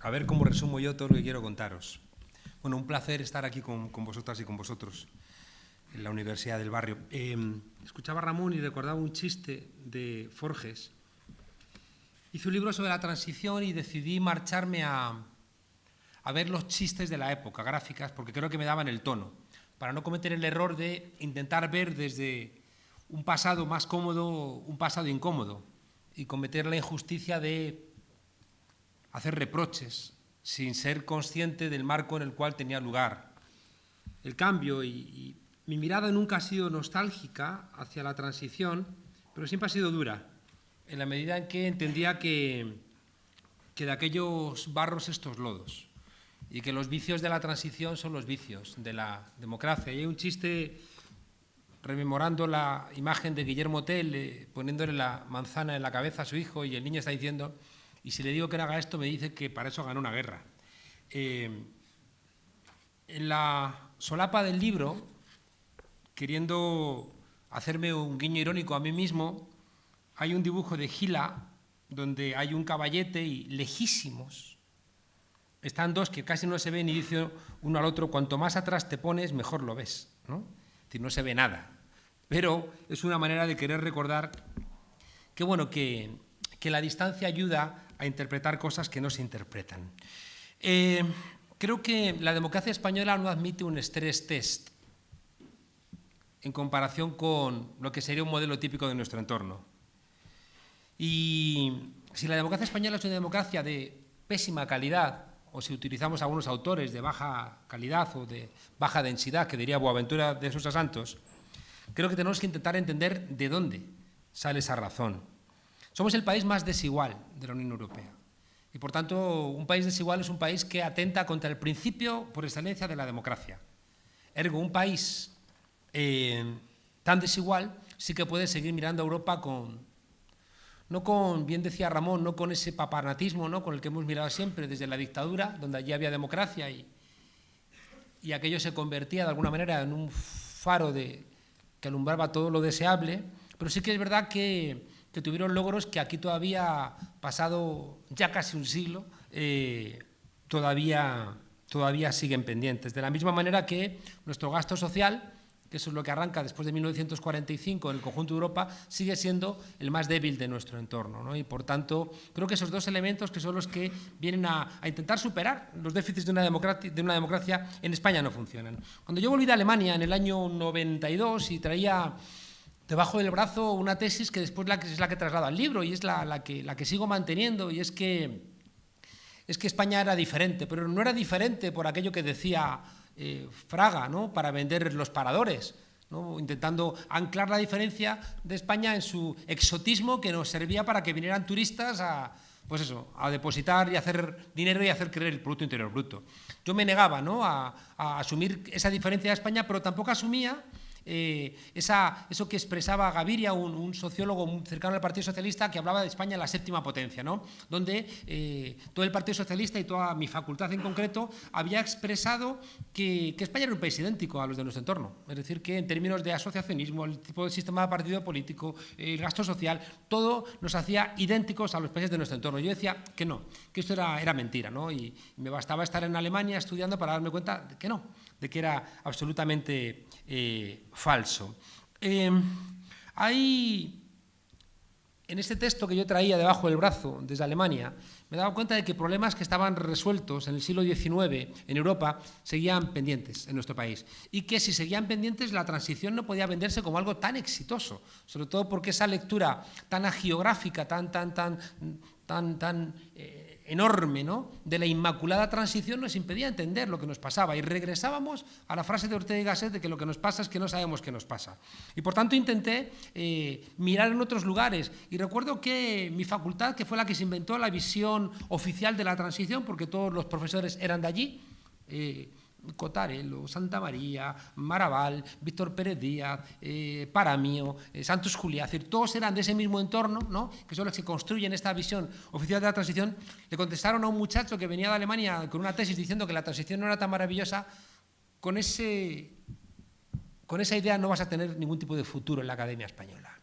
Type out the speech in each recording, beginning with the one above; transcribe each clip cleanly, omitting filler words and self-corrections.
A ver cómo resumo yo todo lo que quiero contaros. Bueno, un placer estar aquí con vosotras y con vosotros en la Universidad del Barrio. Escuchaba a Ramón y recordaba un chiste de Forges. Hice un libro sobre la transición y decidí marcharme a ver los chistes de la época, gráficas, porque creo que me daban el tono, para no cometer el error de intentar ver desde un pasado más cómodo un pasado incómodo y cometer la injusticia de hacer reproches sin ser consciente del marco en el cual tenía lugar el cambio. Y mi mirada nunca ha sido nostálgica hacia la transición, pero siempre ha sido dura, en la medida en que entendía que de aquellos barros estos lodos, y que los vicios de la transición son los vicios de la democracia. Y hay un chiste rememorando la imagen de Guillermo Tell, poniéndole la manzana en la cabeza a su hijo, y el niño está diciendo: y si le digo que no haga esto, me dice que para eso ganó una guerra. En la solapa del libro, queriendo hacerme un guiño irónico a mí mismo, hay un dibujo de Gila donde hay un caballete y lejísimos están dos que casi no se ven, y dice uno al otro: cuanto más atrás te pones, mejor lo ves, ¿no? Es decir, no se ve nada. Pero es una manera de querer recordar que, bueno, que la distancia ayuda a interpretar cosas que no se interpretan. Creo que la democracia española no admite un stress test en comparación con lo que sería un modelo típico de nuestro entorno. Y si la democracia española es una democracia de pésima calidad, o si utilizamos algunos autores de baja calidad o de baja densidad, que diría Boaventura de Sousa Santos, creo que tenemos que intentar entender de dónde sale esa razón. Somos el país más desigual de la Unión Europea. Y, por tanto, un país desigual es un país que atenta contra el principio por excelencia de la democracia. Ergo, un país tan desigual sí que puede seguir mirando a Europa no con, bien decía Ramón, no con ese papanatismo, ¿no?, con el que hemos mirado siempre desde la dictadura, donde allí había democracia y aquello se convertía de alguna manera en un faro que alumbraba todo lo deseable. Pero sí que es verdad que tuvieron logros que aquí todavía, pasado ya casi un siglo, todavía siguen pendientes. De la misma manera que nuestro gasto social, que eso es lo que arranca después de 1945 en el conjunto de Europa, sigue siendo el más débil de nuestro entorno, ¿no? Y, por tanto, creo que esos dos elementos, que son los que vienen a intentar superar los déficits de una democracia, en España no funcionan. Cuando yo volví de Alemania en el año 92 y traía debajo del brazo una tesis que después es la que traslado al libro, y es la que sigo manteniendo, y es que España era diferente, pero no era diferente por aquello que decía Fraga, ¿no?, para vender los paradores, ¿no?, intentando anclar la diferencia de España en su exotismo, que nos servía para que vinieran turistas a depositar y hacer dinero y hacer creer el Producto Interior Bruto. Yo me negaba, ¿no?, a asumir esa diferencia de España, pero tampoco asumía eso que expresaba Gaviria, un sociólogo muy cercano al Partido Socialista, que hablaba de España la séptima potencia, ¿no?, donde todo el Partido Socialista y toda mi facultad en concreto había expresado que España era un país idéntico a los de nuestro entorno. Es decir, que en términos de asociacionismo, el tipo de sistema de partido político, el gasto social, todo nos hacía idénticos a los países de nuestro entorno. Yo decía que no, que esto era mentira, ¿no? Y me bastaba estar en Alemania estudiando para darme cuenta de que no, de que era absolutamente falso. Hay, en este texto que yo traía debajo del brazo desde Alemania, me daba cuenta de que problemas que estaban resueltos en el siglo XIX en Europa seguían pendientes en nuestro país, y que si seguían pendientes la transición no podía venderse como algo tan exitoso, sobre todo porque esa lectura tan agiográfica, tan enorme, ¿no?, de la inmaculada transición nos impedía entender lo que nos pasaba, y regresábamos a la frase de Ortega y Gasset de que lo que nos pasa es que no sabemos qué nos pasa. Y, por tanto, intenté mirar en otros lugares, y recuerdo que mi facultad, que fue la que se inventó la visión oficial de la transición, porque todos los profesores eran de allí, Cotarello, Santa María, Maraval, Víctor Pérez Díaz, Paramio, Santos Juliá, es decir, todos eran de ese mismo entorno, ¿no?, que son los que construyen esta visión oficial de la transición. Le contestaron a un muchacho que venía de Alemania con una tesis diciendo que la transición no era tan maravillosa: con esa idea no vas a tener ningún tipo de futuro en la academia española.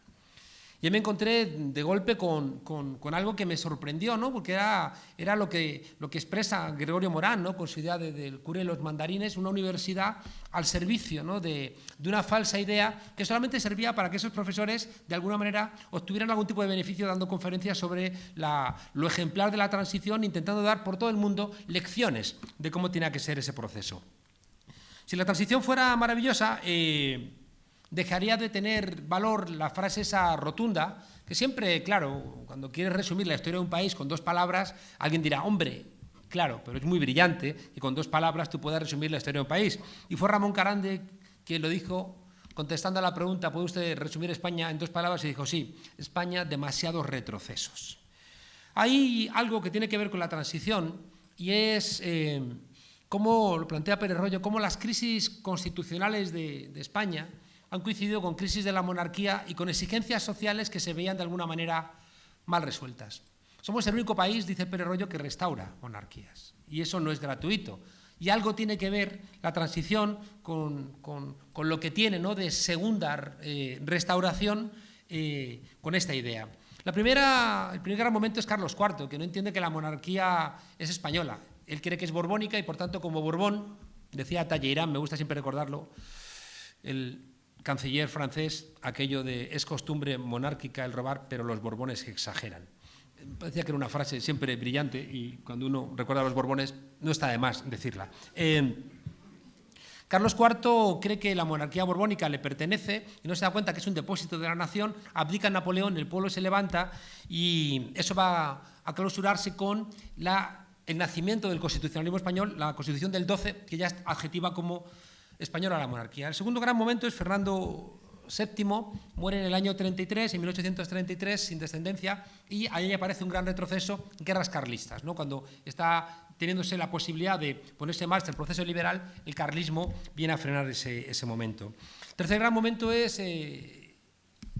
Yo me encontré de golpe con algo que me sorprendió, ¿no? Porque era lo que expresa Gregorio Morán, ¿no? Con su idea del cura y los mandarines, una universidad al servicio, ¿no? de una falsa idea que solamente servía para que esos profesores, de alguna manera, obtuvieran algún tipo de beneficio dando conferencias sobre lo ejemplar de la transición, intentando dar por todo el mundo lecciones de cómo tenía que ser ese proceso. Si la transición fuera maravillosa, dejaría de tener valor la frase esa rotunda, que siempre, claro, cuando quieres resumir la historia de un país con 2 palabras, alguien dirá, hombre, claro, pero es muy brillante que con 2 palabras tú puedas resumir la historia de un país. Y fue Ramón Carande quien lo dijo, contestando a la pregunta, ¿puede usted resumir España en 2 palabras? Y dijo, sí, España, demasiados retrocesos. Hay algo que tiene que ver con la transición y es, como lo plantea Pérez Royo, cómo las crisis constitucionales de España han coincidido con crisis de la monarquía y con exigencias sociales que se veían de alguna manera mal resueltas. Somos el único país, dice Pérez Royo, que restaura monarquías, y eso no es gratuito. Y algo tiene que ver la transición con lo que tiene, ¿no? de segunda restauración con esta idea. El primer gran momento es Carlos IV, que no entiende que la monarquía es española. Él cree que es borbónica y, por tanto, como Borbón, decía Talleyrand, me gusta siempre recordarlo, el canciller francés, aquello de es costumbre monárquica el robar, pero los Borbones exageran. Me parecía que era una frase siempre brillante y cuando uno recuerda a los Borbones no está de más decirla. Carlos IV cree que la monarquía borbónica le pertenece y no se da cuenta que es un depósito de la nación, abdica a Napoleón, el pueblo se levanta y eso va a clausurarse con el nacimiento del constitucionalismo español, la Constitución del 12, que ya es adjetiva como española a la monarquía. El segundo gran momento es Fernando VII, muere en el año 33, en 1833, sin descendencia, y ahí aparece un gran retroceso, guerras carlistas, ¿no? Cuando está teniéndose la posibilidad de ponerse en marcha el proceso liberal, el carlismo viene a frenar ese momento. El tercer gran momento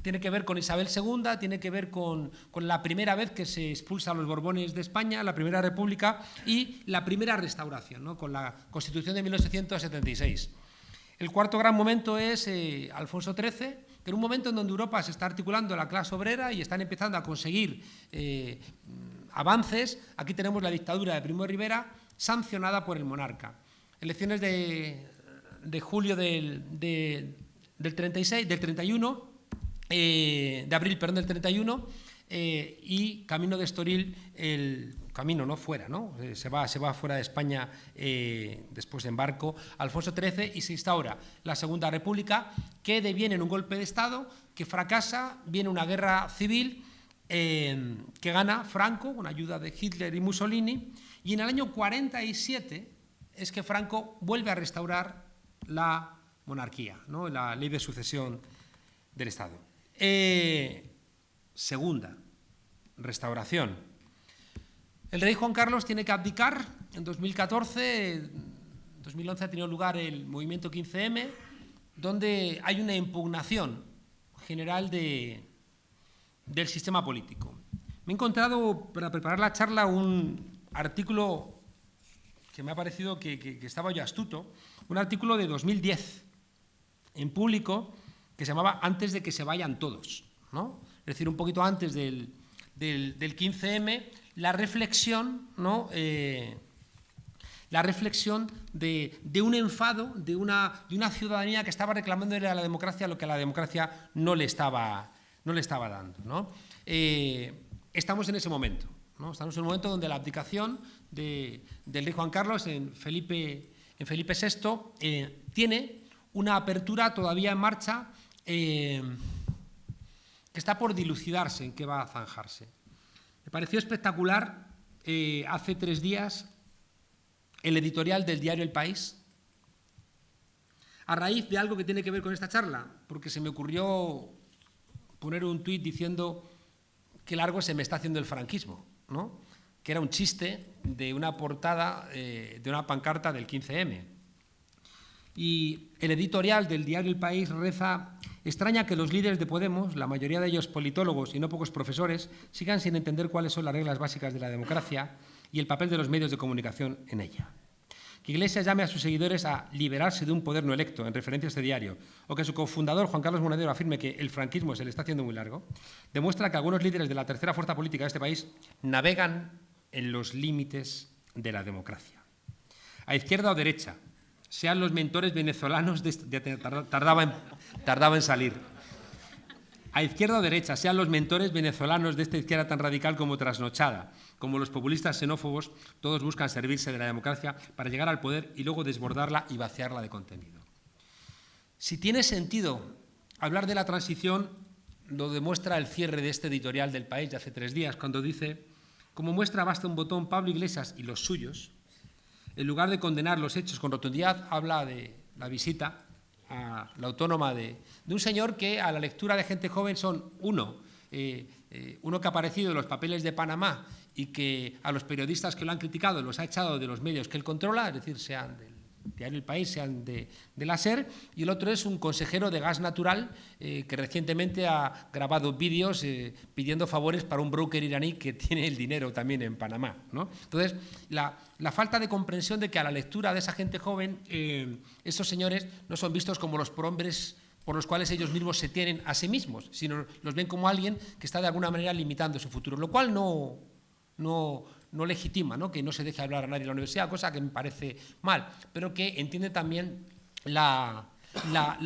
tiene que ver con Isabel II, tiene que ver con la primera vez que se expulsa a los Borbones de España, la Primera República y la primera restauración, ¿no? Con la Constitución de 1876. El cuarto gran momento es Alfonso XIII, que en un momento en donde Europa se está articulando la clase obrera y están empezando a conseguir avances, aquí tenemos la dictadura de Primo de Rivera sancionada por el monarca. Elecciones de julio del 31, de abril, perdón, del 31, y camino de Estoril, fuera, ¿no? Se va fuera de España después de embarco Alfonso XIII y se instaura la Segunda República, que deviene en un golpe de Estado, que fracasa, viene una guerra civil que gana Franco con ayuda de Hitler y Mussolini, y en el año 47 es que Franco vuelve a restaurar la monarquía, ¿no? La ley de sucesión del Estado. Segunda restauración. El rey Juan Carlos tiene que abdicar en 2014, en 2011 ha tenido lugar el movimiento 15M, donde hay una impugnación general del sistema político. Me he encontrado, para preparar la charla, un artículo que me ha parecido que estaba yo astuto, un artículo de 2010 en Público que se llamaba Antes de que se vayan todos, ¿no? Es decir, un poquito antes del 15M, la reflexión, ¿no? La reflexión de un enfado, de una ciudadanía que estaba reclamándole a la democracia lo que a la democracia no le estaba dando, ¿no? Estamos en ese momento, ¿no? Estamos en un momento donde la abdicación del rey Juan Carlos en Felipe VI tiene una apertura todavía en marcha que está por dilucidarse en qué va a zanjarse. Me pareció espectacular hace 3 días el editorial del diario El País, a raíz de algo que tiene que ver con esta charla, porque se me ocurrió poner un tuit diciendo qué largo se me está haciendo el franquismo, ¿no? Que era un chiste de una portada de una pancarta del 15M. Y el editorial del diario El País reza: extraña que los líderes de Podemos, la mayoría de ellos politólogos y no pocos profesores, sigan sin entender cuáles son las reglas básicas de la democracia y el papel de los medios de comunicación en ella. que Iglesias llame a sus seguidores a liberarse de un poder no electo, en referencia a este diario, o que su cofundador, Juan Carlos Monedero, afirme que el franquismo se le está haciendo muy largo, demuestra que algunos líderes de la tercera fuerza política de este país navegan en los límites de la democracia. A izquierda o derecha, sean los mentores venezolanos tardaba en salir. A izquierda o derecha, sean los mentores venezolanos de esta izquierda tan radical como trasnochada, como los populistas xenófobos, todos buscan servirse de la democracia para llegar al poder y luego desbordarla y vaciarla de contenido. Si tiene sentido hablar de la transición, lo demuestra el cierre de este editorial del País de hace 3 días, cuando dice: como muestra basta un botón, Pablo Iglesias y los suyos, en lugar de condenar los hechos con rotundidad, habla de la visita a la Autónoma de un señor que a la lectura de Gente Joven son uno que ha aparecido en los papeles de Panamá y que a los periodistas que lo han criticado los ha echado de los medios que él controla, es decir, sean del diario El País, sean de la SER, y el otro es un consejero de gas natural que recientemente ha grabado vídeos pidiendo favores para un broker iraní que tiene el dinero también en Panamá, ¿no? Entonces, la falta de comprensión de que a la lectura de esa gente joven, esos señores no son vistos como los prohombres por los cuales ellos mismos se tienen a sí mismos, sino los ven como alguien que está de alguna manera limitando su futuro, lo cual no legitima, ¿no?, que no se deje hablar a nadie en la universidad, cosa que me parece mal, pero que entiende también la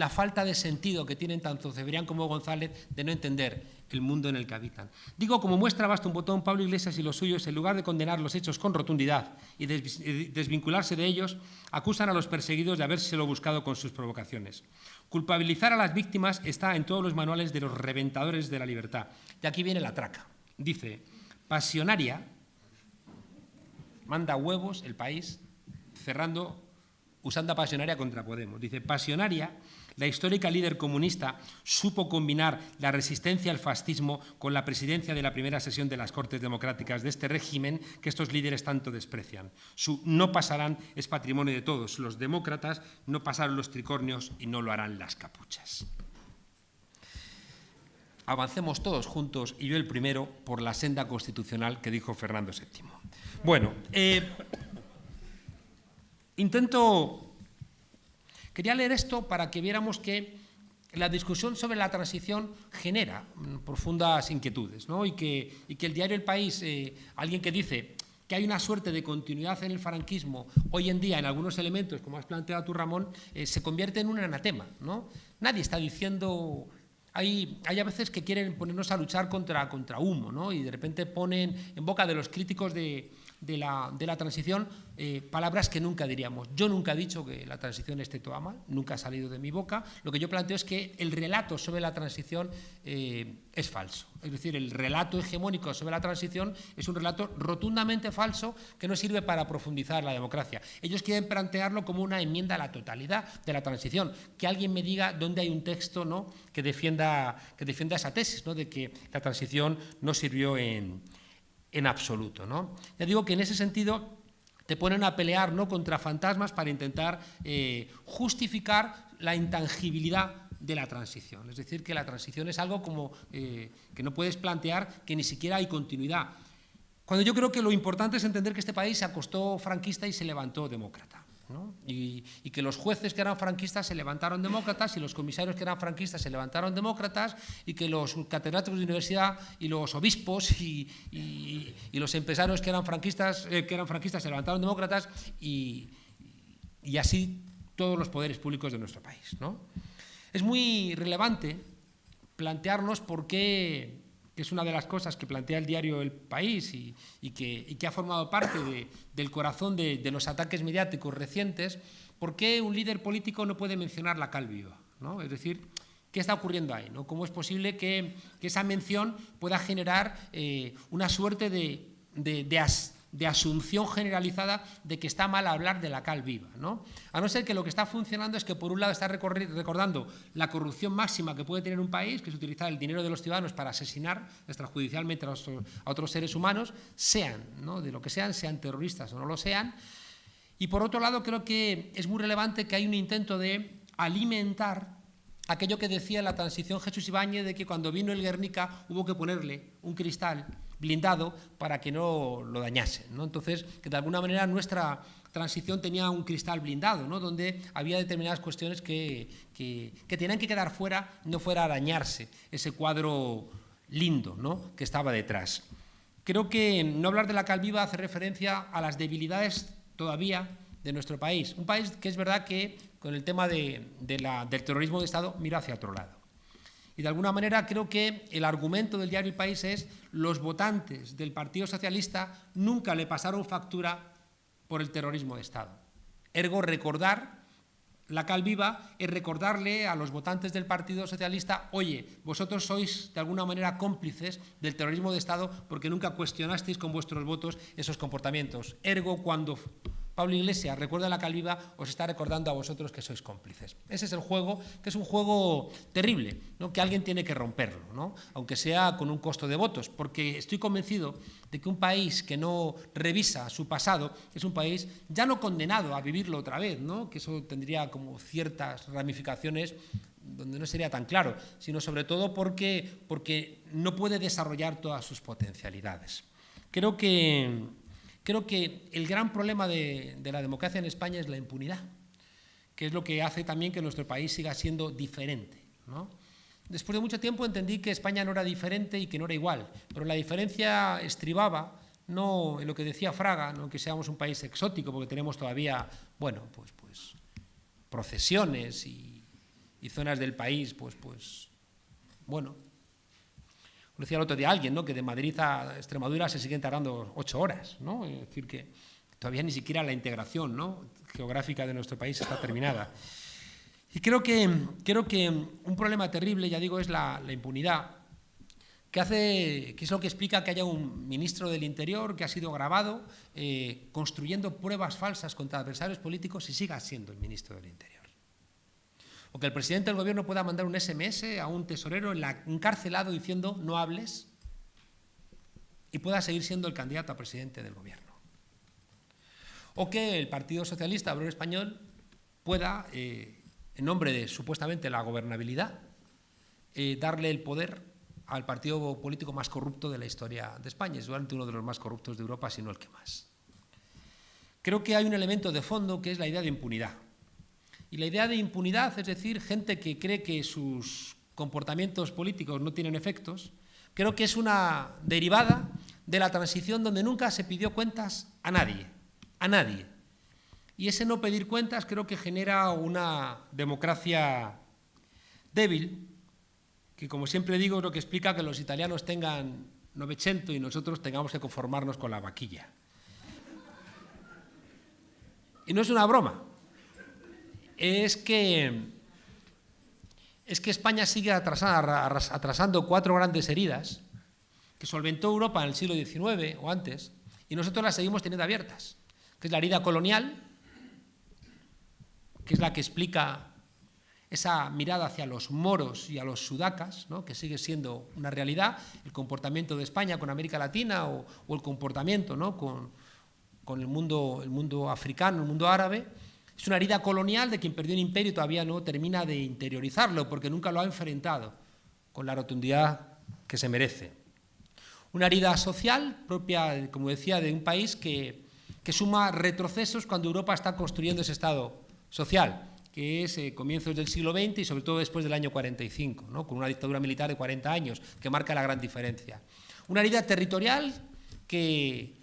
falta de sentido que tienen tanto Cebrián como González de no entender el mundo en el que habitan. Digo, como muestra basta un botón, Pablo Iglesias y los suyos, en lugar de condenar los hechos con rotundidad y desvincularse de ellos, acusan a los perseguidos de habérselo buscado con sus provocaciones. Culpabilizar a las víctimas está en todos los manuales de los reventadores de la libertad. Y aquí viene la traca. Dice: pasionaria, manda huevos El País, usando a Pasionaria contra Podemos. Dice: Pasionaria, la histórica líder comunista, supo combinar la resistencia al fascismo con la presidencia de la primera sesión de las Cortes Democráticas de este régimen que estos líderes tanto desprecian. Su no pasarán es patrimonio de todos. Los demócratas no pasaron los tricornios y no lo harán las capuchas. Avancemos todos juntos, y yo el primero, por la senda constitucional que dijo Fernando VII. Bueno, quería leer esto para que viéramos que la discusión sobre la transición genera profundas inquietudes, ¿no? y que el diario El País, alguien que dice que hay una suerte de continuidad en el franquismo hoy en día en algunos elementos, como has planteado tú, Ramón, se convierte en un anatema, ¿no? Nadie está diciendo... Hay a veces que quieren ponernos a luchar contra humo, ¿no? Y de repente ponen en boca de los críticos de la transición palabras que nunca diríamos. Yo nunca he dicho que la transición esté toda mal, nunca ha salido de mi boca. Lo que yo planteo es que el relato sobre la transición es falso. Es decir, el relato hegemónico sobre la transición es un relato rotundamente falso que no sirve para profundizar la democracia. Ellos quieren plantearlo como una enmienda a la totalidad de la transición. Que alguien me diga dónde hay un texto, ¿no?, que defienda esa tesis, ¿no?, de que la transición no sirvió en absoluto, ¿no? Ya digo que en ese sentido te ponen a pelear, ¿no?, contra fantasmas para intentar justificar la intangibilidad de la transición. Es decir, que la transición es algo como que no puedes plantear que ni siquiera hay continuidad. Cuando yo creo que lo importante es entender que este país se acostó franquista y se levantó demócrata, ¿no? Y que los jueces que eran franquistas se levantaron demócratas y los comisarios que eran franquistas se levantaron demócratas y que los catedráticos de universidad y los obispos y los empresarios que eran franquistas se levantaron demócratas y así todos los poderes públicos de nuestro país, ¿no? Es muy relevante plantearnos por qué, que es una de las cosas que plantea el diario El País y que ha formado parte del corazón de los ataques mediáticos recientes, por qué un líder político no puede mencionar la cal viva, ¿no? Es decir, ¿qué está ocurriendo ahí, ¿no? ¿Cómo es posible que esa mención pueda generar una suerte de asunción generalizada de que está mal hablar de la cal viva, ¿no? A no ser que lo que está funcionando es que por un lado está recordando la corrupción máxima que puede tener un país, que es utilizar el dinero de los ciudadanos para asesinar extrajudicialmente a otros seres humanos, sean, ¿no?, de lo que sean terroristas o no lo sean. Y por otro lado creo que es muy relevante que hay un intento de alimentar aquello que decía en la transición Jesús Ibáñez, de que cuando vino el Guernica hubo que ponerle un cristal blindado para que no lo dañasen, ¿no? Entonces, que de alguna manera nuestra transición tenía un cristal blindado, ¿no? Donde había determinadas cuestiones que tenían que quedar fuera, no fuera a dañarse ese cuadro lindo, ¿no?, que estaba detrás. Creo que no hablar de la Cal Viva hace referencia a las debilidades todavía de nuestro país. Un país que es verdad que con el tema del terrorismo de Estado mira hacia otro lado. Y de alguna manera creo que el argumento del diario El País es: los votantes del Partido Socialista nunca le pasaron factura por el terrorismo de Estado. Ergo, recordar la Cal Viva es recordarle a los votantes del Partido Socialista: oye, vosotros sois de alguna manera cómplices del terrorismo de Estado porque nunca cuestionasteis con vuestros votos esos comportamientos. Ergo, cuando Pablo Iglesias recuerda la Cal Viva, os está recordando a vosotros que sois cómplices. Ese es el juego, que es un juego terrible, ¿no?, que alguien tiene que romperlo, ¿no?, aunque sea con un costo de votos, porque estoy convencido de que un país que no revisa su pasado es un país ya no condenado a vivirlo otra vez, ¿no?, que eso tendría como ciertas ramificaciones donde no sería tan claro, sino sobre todo porque no puede desarrollar todas sus potencialidades. Creo que el gran problema de la democracia en España es la impunidad, que es lo que hace también que nuestro país siga siendo diferente, ¿no? Después de mucho tiempo entendí que España no era diferente y que no era igual, pero la diferencia estribaba no en lo que decía Fraga, no que seamos un país exótico, porque tenemos todavía, bueno, pues procesiones y zonas del país, bueno. Lo decía el otro día alguien, ¿no?, que de Madrid a Extremadura se siguen tardando 8 horas, ¿no? Es decir, que todavía ni siquiera la integración, ¿no?, geográfica de nuestro país está terminada. Y creo que un problema terrible, ya digo, es la impunidad, que es lo que explica que haya un ministro del Interior que ha sido grabado construyendo pruebas falsas contra adversarios políticos y siga siendo el ministro del Interior. O que el presidente del gobierno pueda mandar un SMS a un tesorero encarcelado diciendo no hables y pueda seguir siendo el candidato a presidente del gobierno. O que el Partido Socialista Obrero Español pueda, en nombre de supuestamente la gobernabilidad, darle el poder al partido político más corrupto de la historia de España. Es durante uno de los más corruptos de Europa, si no el que más. Creo que hay un elemento de fondo que es la idea de impunidad. Y la idea de impunidad, es decir, gente que cree que sus comportamientos políticos no tienen efectos, creo que es una derivada de la transición donde nunca se pidió cuentas a nadie, a nadie. Y ese no pedir cuentas creo que genera una democracia débil, que como siempre digo es lo que explica que los italianos tengan Novecento y nosotros tengamos que conformarnos con la vaquilla. Y no es una broma. Es que España sigue atrasando 4 grandes heridas que solventó Europa en el siglo XIX o antes, y nosotros las seguimos teniendo abiertas, que es la herida colonial, que es la que explica esa mirada hacia los moros y a los sudacas, ¿no?, que sigue siendo una realidad, el comportamiento de España con América Latina o el comportamiento, ¿no?, con el mundo africano, el mundo árabe. Es una herida colonial de quien perdió un imperio y todavía no termina de interiorizarlo porque nunca lo ha enfrentado con la rotundidad que se merece. Una herida social propia, como decía, de un país que suma retrocesos cuando Europa está construyendo ese Estado social, que es comienzos del siglo XX y sobre todo después del año 45, ¿no?, con una dictadura militar de 40 años que marca la gran diferencia. Una herida territorial que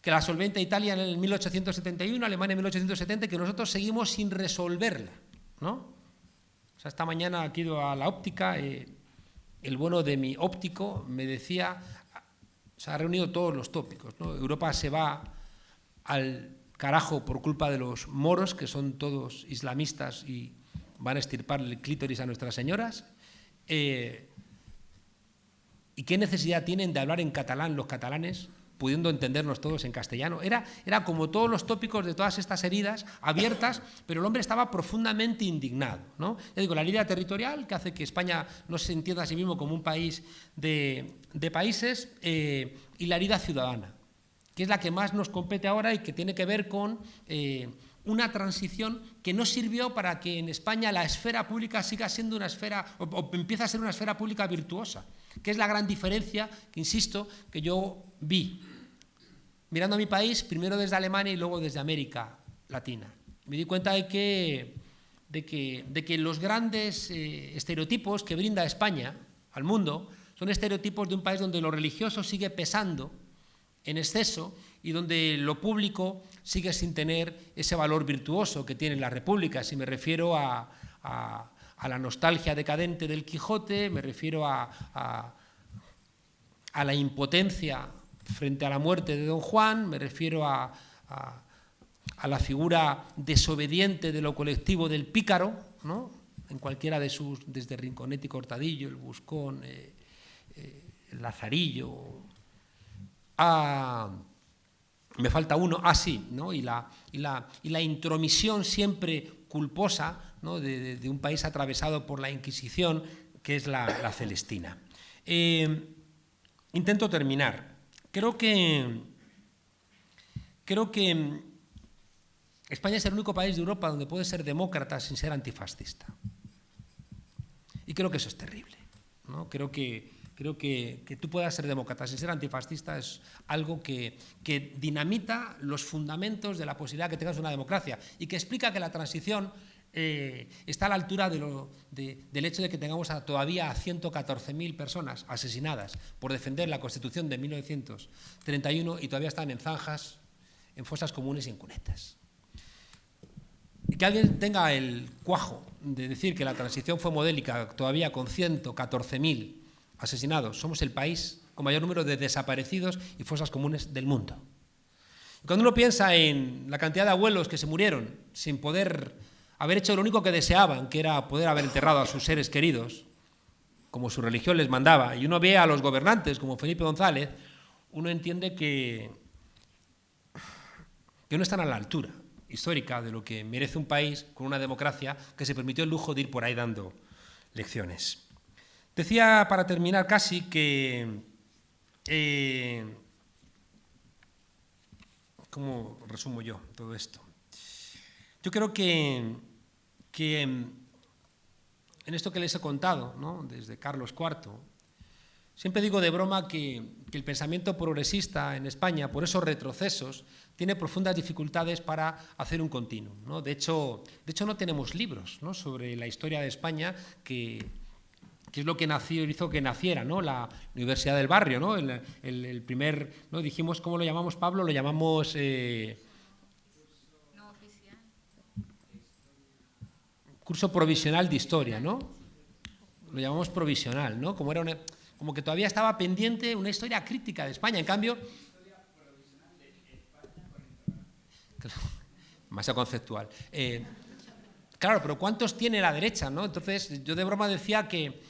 la solventa Italia en el 1871, Alemania en 1870, y que nosotros seguimos sin resolverla, ¿no? O sea, esta mañana aquí he ido a la óptica, el bueno de mi óptico me decía, se ha reunido todos los tópicos, ¿no? Europa se va al carajo por culpa de los moros, que son todos islamistas y van a extirpar el clítoris a nuestras señoras. ¿Y qué necesidad tienen de hablar en catalán los catalanes, pudiendo entendernos todos en castellano? Era como todos los tópicos de todas estas heridas abiertas, pero el hombre estaba profundamente indignado, ¿no? Ya digo, la herida territorial, que hace que España no se entienda a sí mismo como un país de países, y la herida ciudadana, que es la que más nos compete ahora y que tiene que ver con una transición que no sirvió para que en España la esfera pública siga siendo una esfera, o empieza a ser una esfera pública virtuosa, que es la gran diferencia, que insisto, que yo vi mirando a mi país, primero desde Alemania y luego desde América Latina. Me di cuenta de que los grandes estereotipos que brinda España al mundo son estereotipos de un país donde lo religioso sigue pesando en exceso y donde lo público sigue sin tener ese valor virtuoso que tienen las repúblicas. Y me refiero a la nostalgia decadente del Quijote, me refiero a la impotencia frente a la muerte de Don Juan, me refiero a la figura desobediente de lo colectivo del pícaro, ¿no? En cualquiera de sus, desde Rinconete y Cortadillo, el Buscón, el Lazarillo, me falta uno, sí, ¿no? y la intromisión siempre culposa, ¿no? de un país atravesado por la Inquisición, que es la celestina. Intento terminar. Creo que España es el único país de Europa donde puede ser demócrata sin ser antifascista. Y creo que eso es terrible, ¿no? Creo que tú puedas ser demócrata sin ser antifascista es algo que dinamita los fundamentos de la posibilidad que tengas una democracia y que explica que la transición está a la altura del hecho de que tengamos todavía a 114.000 personas asesinadas por defender la Constitución de 1931 y todavía están en zanjas, en fosas comunes y en cunetas. Y que alguien tenga el cuajo de decir que la transición fue modélica todavía con 114.000 asesinados. Somos el país con mayor número de desaparecidos y fosas comunes del mundo. Y cuando uno piensa en la cantidad de abuelos que se murieron sin poder haber hecho lo único que deseaban, que era poder haber enterrado a sus seres queridos, como su religión les mandaba, y uno ve a los gobernantes como Felipe González, uno entiende que no están a la altura histórica de lo que merece un país con una democracia que se permitió el lujo de ir por ahí dando lecciones. Decía, para terminar casi, que ¿cómo resumo yo todo esto? Yo creo que en esto que les he contado, ¿no? Desde Carlos IV, siempre digo de broma que el pensamiento progresista en España, por esos retrocesos, tiene profundas dificultades para hacer un continuum, ¿no? De hecho, no tenemos libros, ¿no? sobre la historia de España, que es lo que hizo que naciera, ¿no? La Universidad del Barrio, ¿no? El primer, ¿no? Dijimos, ¿cómo lo llamamos, Pablo? Lo llamamos no oficial. Curso provisional de historia, ¿no? Lo llamamos provisional, ¿no? Como que todavía estaba pendiente una historia crítica de España. En cambio, demasiado conceptual. Claro, pero ¿cuántos tiene la derecha, no? Entonces, yo de broma decía que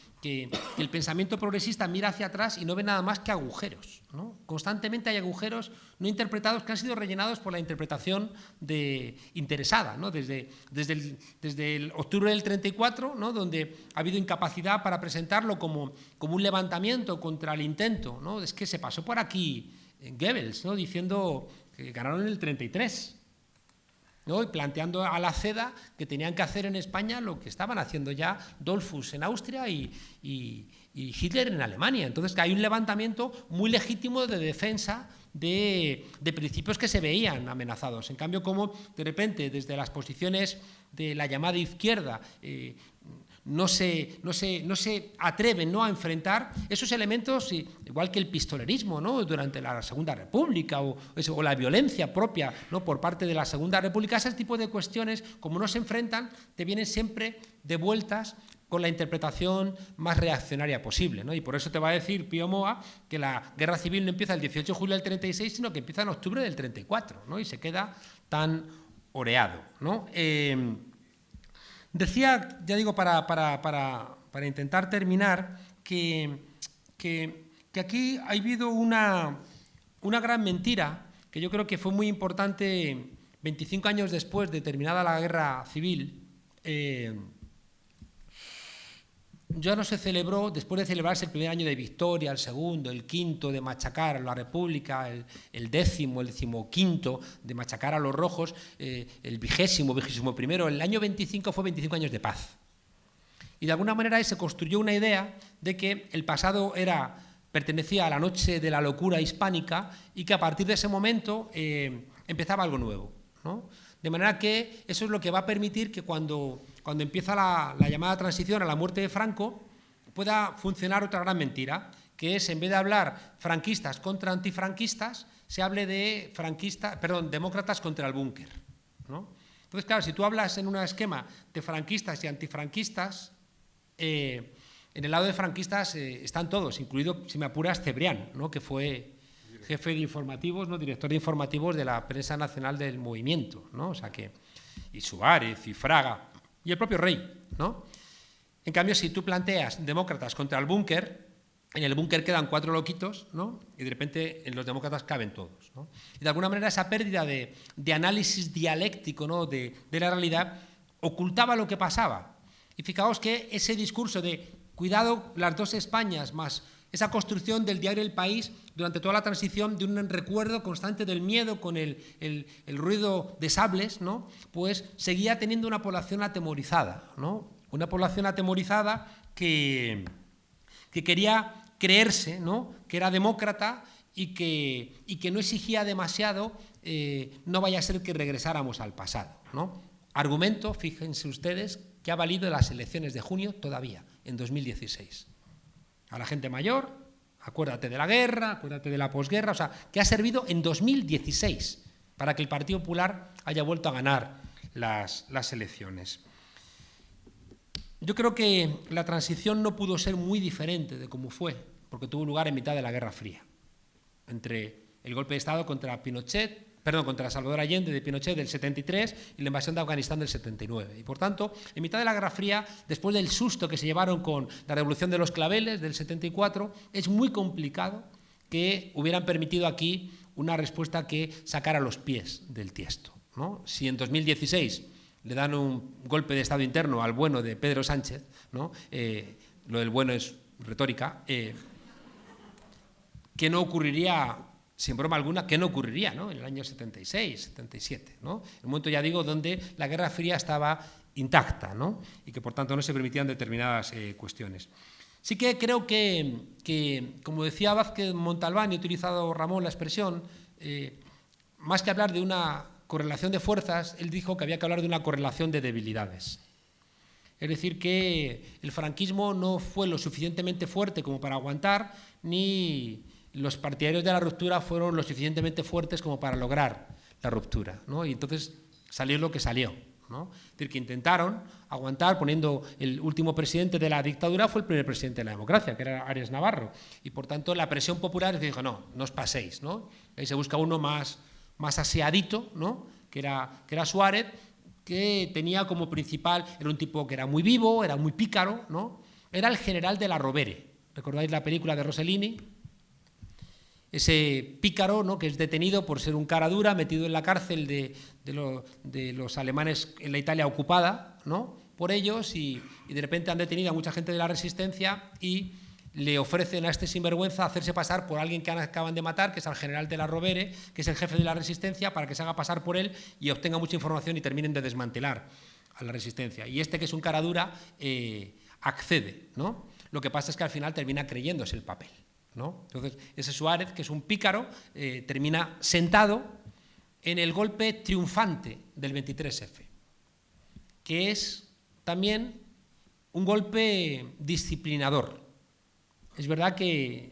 el pensamiento progresista mira hacia atrás y no ve nada más que agujeros, ¿no? Constantemente hay agujeros no interpretados que han sido rellenados por la interpretación interesada, ¿no? Desde el octubre del 34, ¿no? Donde ha habido incapacidad para presentarlo como un levantamiento contra el intento, ¿no? Es que se pasó por aquí Goebbels, ¿no? Diciendo que ganaron en el 33. ¿No? Y planteando a la CEDA que tenían que hacer en España lo que estaban haciendo ya Dollfuss en Austria y Hitler en Alemania. Entonces, que hay un levantamiento muy legítimo de defensa de principios que se veían amenazados. En cambio, como de repente desde las posiciones de la llamada izquierda no se atreven, ¿no? a enfrentar esos elementos, igual que el pistolerismo, ¿no? durante la Segunda República o la violencia propia, ¿no? por parte de la Segunda República. Ese tipo de cuestiones, como no se enfrentan, te vienen siempre devueltas con la interpretación más reaccionaria posible, ¿no? Y por eso te va a decir Pío Moa que la guerra civil no empieza el 18 de julio del 36, sino que empieza en octubre del 34, ¿no? Y se queda tan oreado, ¿no? Decía, ya digo, para intentar terminar, que aquí ha habido una gran mentira, que yo creo que fue muy importante 25 años después de terminada la guerra civil, ya no se celebró, después de celebrarse el primer año de victoria, el segundo, el quinto de machacar a la República, el décimo, el decimoquinto de machacar a los rojos, el vigésimo primero, el año 25 fue 25 años de paz. Y de alguna manera se construyó una idea de que el pasado pertenecía a la noche de la locura hispánica y que a partir de ese momento empezaba algo nuevo, ¿no? De manera que eso es lo que va a permitir que cuando empieza la llamada transición a la muerte de Franco pueda funcionar otra gran mentira, que es, en vez de hablar franquistas contra antifranquistas, se hable de demócratas contra el búnker, ¿no? Entonces, claro, si tú hablas en un esquema de franquistas y antifranquistas, en el lado de franquistas están todos, incluido, si me apuras, Cebrián, ¿no? Que fue jefe de informativos, ¿no? Director de informativos de la prensa nacional del movimiento, ¿no? O sea que, y Suárez, y Fraga, y el propio Rey, ¿no? En cambio, si tú planteas demócratas contra el búnker, en el búnker quedan 4 loquitos, ¿no? Y de repente en los demócratas caben todos, ¿no? Y de alguna manera esa pérdida de análisis dialéctico, ¿no? de la realidad ocultaba lo que pasaba. Y fijaos que ese discurso de cuidado las dos Españas, más esa construcción del diario El País durante toda la transición, de un recuerdo constante del miedo con el ruido de sables, ¿no? Pues seguía teniendo una población atemorizada, ¿no? Una población atemorizada que quería creerse, ¿no? Que era demócrata y que no exigía demasiado, no vaya a ser que regresáramos al pasado, ¿no? Argumento, fíjense ustedes, que ha valido las elecciones de junio todavía, en 2016. A la gente mayor, acuérdate de la guerra, acuérdate de la posguerra, o sea, que ha servido en 2016 para que el Partido Popular haya vuelto a ganar las elecciones. Yo creo que la transición no pudo ser muy diferente de cómo fue, porque tuvo lugar en mitad de la Guerra Fría, entre el golpe de Estado contra Salvador Allende de Pinochet del 73 y la invasión de Afganistán del 79. Y por tanto, en mitad de la Guerra Fría, después del susto que se llevaron con la Revolución de los Claveles del 74, es muy complicado que hubieran permitido aquí una respuesta que sacara los pies del tiesto, ¿no? Si en 2016 le dan un golpe de Estado interno al bueno de Pedro Sánchez, ¿no? Lo del bueno es retórica, ¿qué no ocurriría, sin broma alguna, qué no ocurriría, ¿no? En el año 76, 77, ¿no? El momento, ya digo, donde la Guerra Fría estaba intacta, ¿no? Y que por tanto no se permitían determinadas cuestiones. Sí que creo que, como decía Vázquez Montalbán, y he utilizado Ramón la expresión, más que hablar de una correlación de fuerzas, él dijo que había que hablar de una correlación de debilidades. Es decir, que el franquismo no fue lo suficientemente fuerte como para aguantar, ni los partidarios de la ruptura fueron lo suficientemente fuertes como para lograr la ruptura, ¿no? Y entonces salió lo que salió, ¿no? Es decir, que intentaron aguantar poniendo el último presidente de la dictadura fue el primer presidente de la democracia, que era Arias Navarro, y por tanto la presión popular es que dijo, no os paséis, ¿no? Ahí se busca uno más aseadito, ¿no? que era Suárez, que tenía como principal, era un tipo que era muy vivo, era muy pícaro, ¿no? Era el general de la Rovere. ¿Recordáis la película de Rossellini? Ese pícaro, ¿no? Que es detenido por ser un cara dura, metido en la cárcel de los alemanes en la Italia ocupada, ¿no? Por ellos, y de repente han detenido a mucha gente de la resistencia y le ofrecen a este sinvergüenza hacerse pasar por alguien que acaban de matar, que es al general de la Rovere, que es el jefe de la resistencia, para que se haga pasar por él y obtenga mucha información y terminen de desmantelar a la resistencia. Y este, que es un cara dura, accede, ¿no? Lo que pasa es que al final termina creyéndose el papel, ¿no? Entonces, ese Suárez, que es un pícaro, termina sentado en el golpe triunfante del 23F, que es también un golpe disciplinador. Es verdad que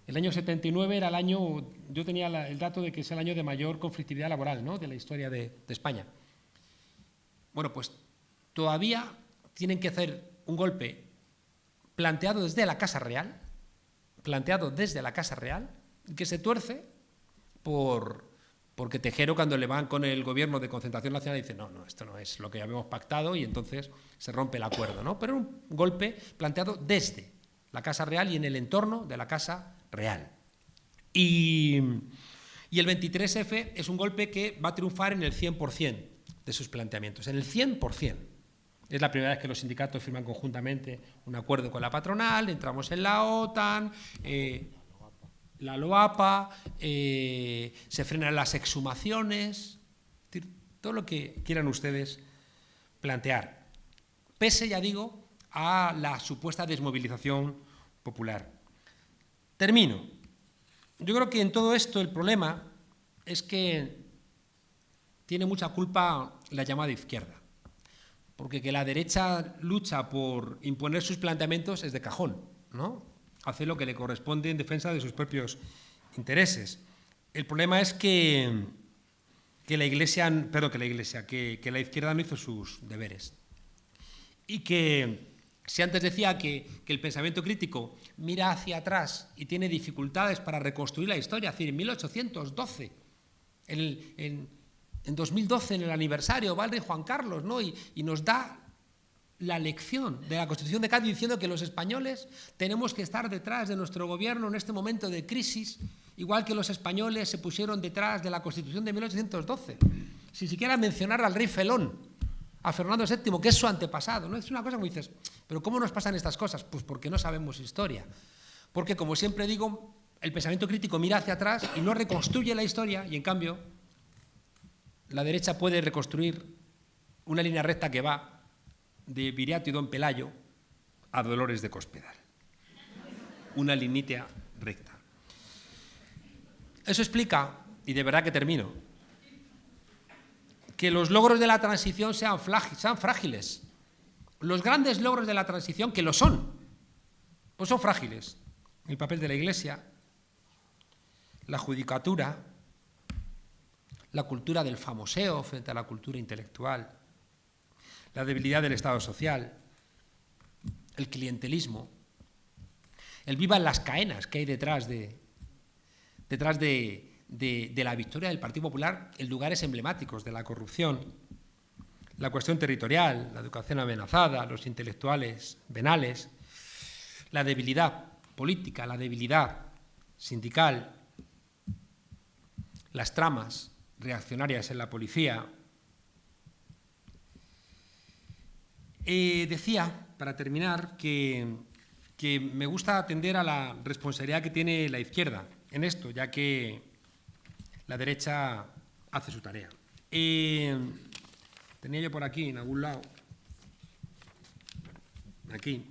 el año 79 era el año, yo tenía el dato de que es el año de mayor conflictividad laboral, ¿no? De la historia de España. Bueno, pues todavía tienen que hacer un golpe planteado desde la Casa Real, que se tuerce porque Tejero, cuando le van con el gobierno de concentración nacional, dice, no, esto no es lo que habíamos pactado, y entonces se rompe el acuerdo, ¿no? Pero un golpe planteado desde la Casa Real y en el entorno de la Casa Real. Y el 23F es un golpe que va a triunfar en el 100% de sus planteamientos, en el 100%. Es la primera vez que los sindicatos firman conjuntamente un acuerdo con la patronal, entramos en la OTAN, la LOAPA, se frenan las exhumaciones, es decir, todo lo que quieran ustedes plantear. Pese, ya digo, a la supuesta desmovilización popular. Termino. Yo creo que en todo esto el problema es que tiene mucha culpa la llamada izquierda, porque que la derecha lucha por imponer sus planteamientos es de cajón, ¿no? Hace lo que le corresponde en defensa de sus propios intereses. El problema es que la izquierda no hizo sus deberes. Y que si antes decía que el pensamiento crítico mira hacia atrás y tiene dificultades para reconstruir la historia, es decir, en 1812, en 2012, en el aniversario, va el rey Juan Carlos, ¿no? y nos da la lección de la Constitución de Cádiz diciendo que los españoles tenemos que estar detrás de nuestro gobierno en este momento de crisis, igual que los españoles se pusieron detrás de la Constitución de 1812, sin siquiera mencionar al rey Felón, a Fernando VII, que es su antepasado, ¿no? Es una cosa que dices, pero ¿cómo nos pasan estas cosas? Pues porque no sabemos historia. Porque, como siempre digo, el pensamiento crítico mira hacia atrás y no reconstruye la historia, y en cambio la derecha puede reconstruir una línea recta que va de Viriato y Don Pelayo a Dolores de Cospedal. Una linítea recta. Eso explica, y de verdad que termino, que los logros de la transición sean frágiles. Los grandes logros de la transición, que lo son, pues son frágiles. El papel de la Iglesia, la judicatura, la cultura del famoseo frente a la cultura intelectual, la debilidad del Estado social, el clientelismo, el viva en las caenas que hay detrás de la victoria del Partido Popular en lugares emblemáticos de la corrupción, la cuestión territorial, la educación amenazada, los intelectuales venales, la debilidad política, la debilidad sindical, las tramas reaccionarias en la policía. Decía, para terminar, que me gusta atender a la responsabilidad que tiene la izquierda en esto, ya que la derecha hace su tarea. Tenía yo por aquí, en algún lado, aquí,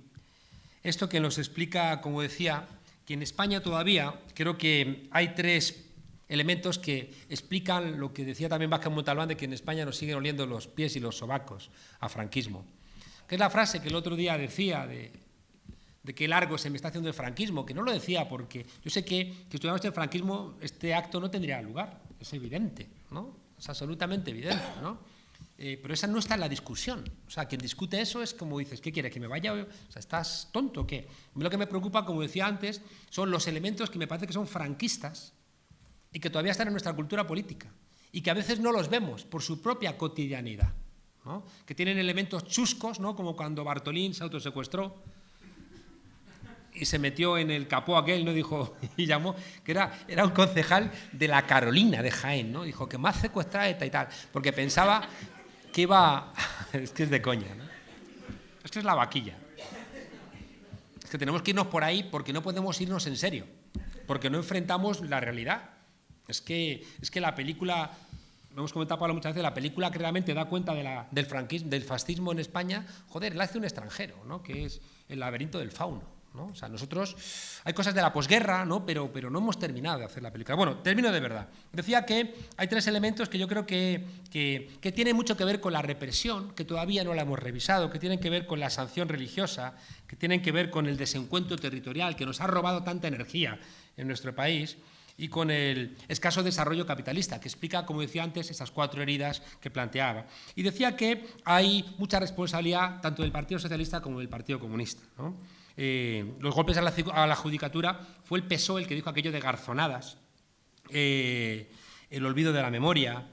esto que nos explica, como decía, que en España todavía creo que hay tres elementos que explican lo que decía también Vázquez Montalbán, de que en España nos siguen oliendo los pies y los sobacos a franquismo. Que es la frase que el otro día decía de qué largo se me está haciendo el franquismo, que no lo decía porque yo sé que estudiamos el franquismo, este acto no tendría lugar, es evidente, ¿no? Es absolutamente evidente, ¿no? Pero esa no está en la discusión. O sea, quien discute eso es como dices, ¿qué quieres? ¿Que me vaya? O sea, ¿estás tonto o qué? A mí lo que me preocupa, como decía antes, son los elementos que me parece que son franquistas y que todavía están en nuestra cultura política y que a veces no los vemos por su propia cotidianidad, ¿no? Que tienen elementos chuscos, ¿no? Como cuando Bartolín se autosecuestró y se metió en el capó aquel, ¿no? Dijo, y llamó, que era un concejal de la Carolina de Jaén, ¿no? Dijo que más secuestrada esta y tal, porque pensaba que iba... Es que es de coña, ¿no? Es que es la vaquilla. Es que tenemos que irnos por ahí porque no podemos irnos en serio, porque no enfrentamos la realidad. Es que la película, lo hemos comentado, Pablo, muchas veces, la película que realmente da cuenta del franquismo, del fascismo en España, joder, la hace un extranjero, ¿no? Que es El laberinto del fauno, ¿no? O sea, nosotros, hay cosas de la posguerra, ¿no? Pero no hemos terminado de hacer la película. Bueno, termino de verdad. Decía que hay tres elementos que yo creo que tienen mucho que ver con la represión, que todavía no la hemos revisado, que tienen que ver con la sanción religiosa, que tienen que ver con el desencuentro territorial, que nos ha robado tanta energía en nuestro país, y con el escaso desarrollo capitalista, que explica, como decía antes, esas cuatro heridas que planteaba. Y decía que hay mucha responsabilidad tanto del Partido Socialista como del Partido Comunista, ¿no? Los golpes a la judicatura fue el PSOE el que dijo aquello de garzonadas, el olvido de la memoria,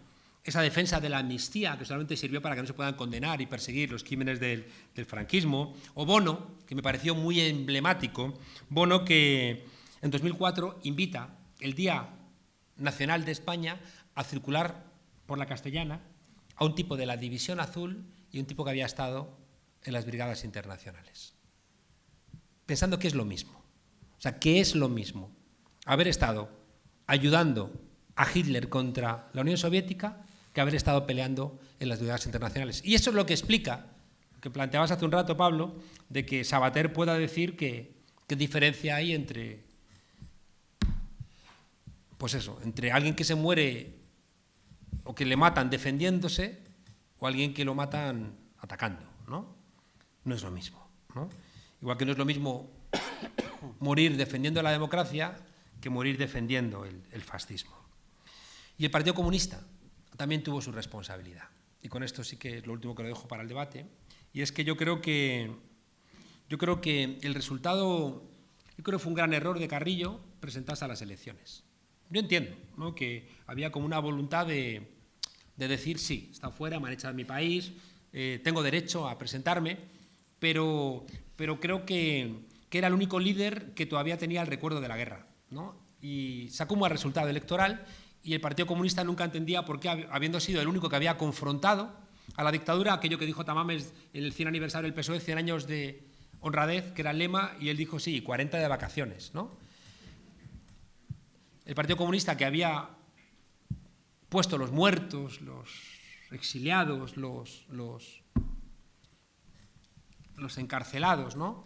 esa defensa de la amnistía que solamente sirvió para que no se puedan condenar y perseguir los crímenes del franquismo, o Bono, que me pareció muy emblemático, Bono que en 2004 invita el Día Nacional de España a circular por la Castellana a un tipo de la División Azul y un tipo que había estado en las brigadas internacionales, pensando que es lo mismo. O sea, que es lo mismo haber estado ayudando a Hitler contra la Unión Soviética que haber estado peleando en las brigadas internacionales. Y eso es lo que explica, lo que planteabas hace un rato, Pablo, de que Savater pueda decir qué diferencia hay entre, pues eso, entre alguien que se muere o que le matan defendiéndose o alguien que lo matan atacando, ¿no? No es lo mismo, ¿no? Igual que no es lo mismo morir defendiendo la democracia que morir defendiendo el fascismo. Y el Partido Comunista también tuvo su responsabilidad. Y con esto sí que es lo último que lo dejo para el debate. Y es que yo creo que el resultado, yo creo que fue un gran error de Carrillo presentarse a las elecciones. Yo entiendo, ¿no?, que había como una voluntad de decir, sí, está fuera, me han echado de mi país, tengo derecho a presentarme, pero creo que era el único líder que todavía tenía el recuerdo de la guerra, ¿no? Y sacó un mal resultado electoral y el Partido Comunista nunca entendía por qué, habiendo sido el único que había confrontado a la dictadura, aquello que dijo Tamames en el 100 aniversario del PSOE, 100 años de honradez, que era el lema, y él dijo, sí, 40 de vacaciones, ¿no? El Partido Comunista, que había puesto los muertos, los exiliados, los encarcelados, ¿no?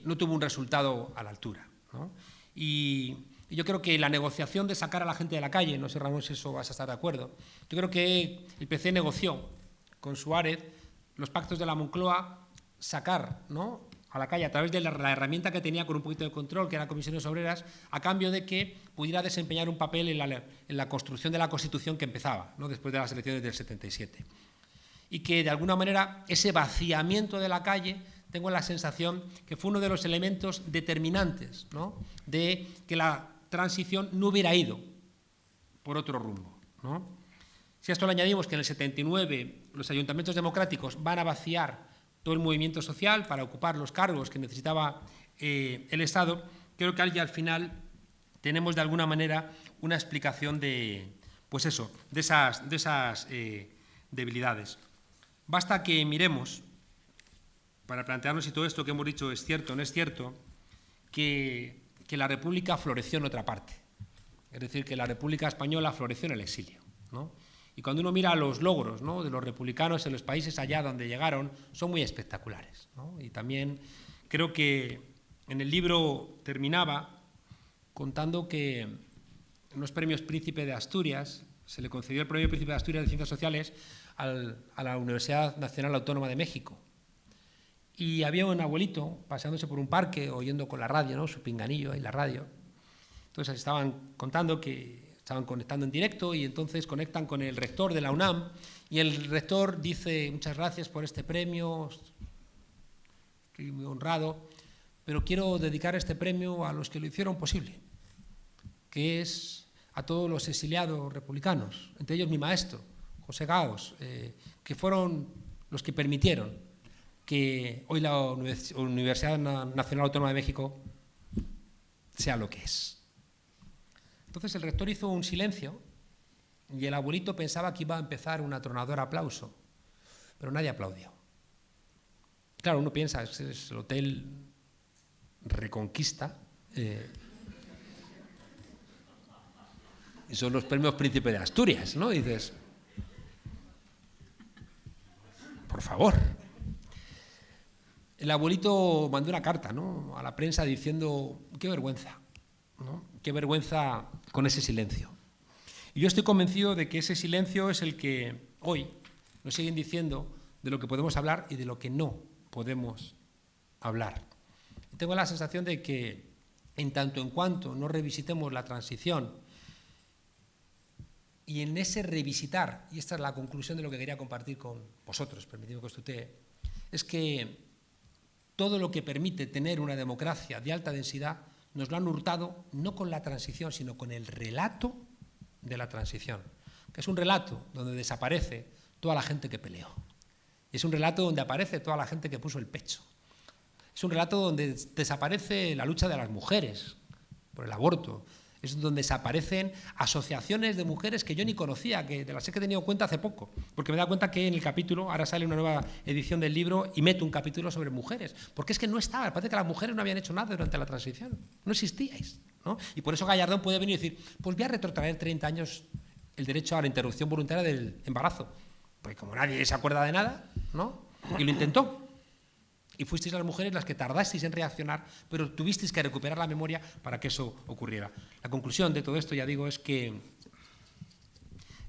No tuvo un resultado a la altura, ¿no? Y yo creo que la negociación de sacar a la gente de la calle, no sé, Ramón, si eso vas a estar de acuerdo, yo creo que el PC negoció con Suárez los pactos de la Moncloa, sacar, ¿no?, a la calle a través de la herramienta que tenía con un poquito de control, que eran comisiones obreras, a cambio de que pudiera desempeñar un papel en la construcción de la Constitución que empezaba, ¿no?, después de las elecciones del 77. Y que, de alguna manera, ese vaciamiento de la calle, tengo la sensación que fue uno de los elementos determinantes, ¿no?, de que la transición no hubiera ido por otro rumbo, ¿no? Si a esto le añadimos que en el 79 los ayuntamientos democráticos van a vaciar todo el movimiento social para ocupar los cargos que necesitaba el Estado, creo que al final tenemos de alguna manera una explicación de, pues eso, de esas debilidades. Basta que miremos, para plantearnos si todo esto que hemos dicho es cierto o no es cierto, que la República floreció en otra parte. Es decir, que la República Española floreció en el exilio, ¿no? Y cuando uno mira los logros, ¿no?, de los republicanos en los países allá donde llegaron, son muy espectaculares, ¿no? Y también creo que en el libro terminaba contando que en los premios Príncipe de Asturias, se le concedió el premio Príncipe de Asturias de Ciencias Sociales a la Universidad Nacional Autónoma de México. Y había un abuelito paseándose por un parque, oyendo con la radio, ¿no?, su pinganillo y la radio. Entonces estaban contando que estaban conectando en directo y entonces conectan con el rector de la UNAM y el rector dice, muchas gracias por este premio, estoy muy honrado, pero quiero dedicar este premio a los que lo hicieron posible, que es a todos los exiliados republicanos, entre ellos mi maestro, José Gaos, que fueron los que permitieron que hoy la Universidad Nacional Autónoma de México sea lo que es. Entonces el rector hizo un silencio y el abuelito pensaba que iba a empezar un atronador aplauso, pero nadie aplaudió. Claro, uno piensa, es el Hotel Reconquista, y son los premios Príncipe de Asturias, ¿no? Y dices, por favor. El abuelito mandó una carta, ¿no?, a la prensa diciendo, qué vergüenza, ¿no?, qué vergüenza con ese silencio. Y yo estoy convencido de que ese silencio es el que hoy nos siguen diciendo de lo que podemos hablar y de lo que no podemos hablar. Y tengo la sensación de que, en tanto en cuanto no revisitemos la transición, y en ese revisitar, y esta es la conclusión de lo que quería compartir con vosotros, permitidme que os tutee, es que todo lo que permite tener una democracia de alta densidad nos lo han hurtado no con la transición, sino con el relato de la transición, que es un relato donde desaparece toda la gente que peleó. Y es un relato donde aparece toda la gente que puso el pecho. Es un relato donde desaparece la lucha de las mujeres por el aborto. Es donde desaparecen asociaciones de mujeres que yo ni conocía, que de las que he tenido cuenta hace poco, porque me he dado cuenta que en el capítulo, ahora sale una nueva edición del libro y meto un capítulo sobre mujeres, porque es que no estaba, parece que las mujeres no habían hecho nada durante la transición, no existíais, ¿no? Y por eso Gallardón puede venir y decir, pues voy a retrotraer 30 años el derecho a la interrupción voluntaria del embarazo, porque como nadie se acuerda de nada, ¿no? Y lo intentó. Y fuisteis las mujeres las que tardasteis en reaccionar, pero tuvisteis que recuperar la memoria para que eso ocurriera. La conclusión de todo esto, ya digo, es que el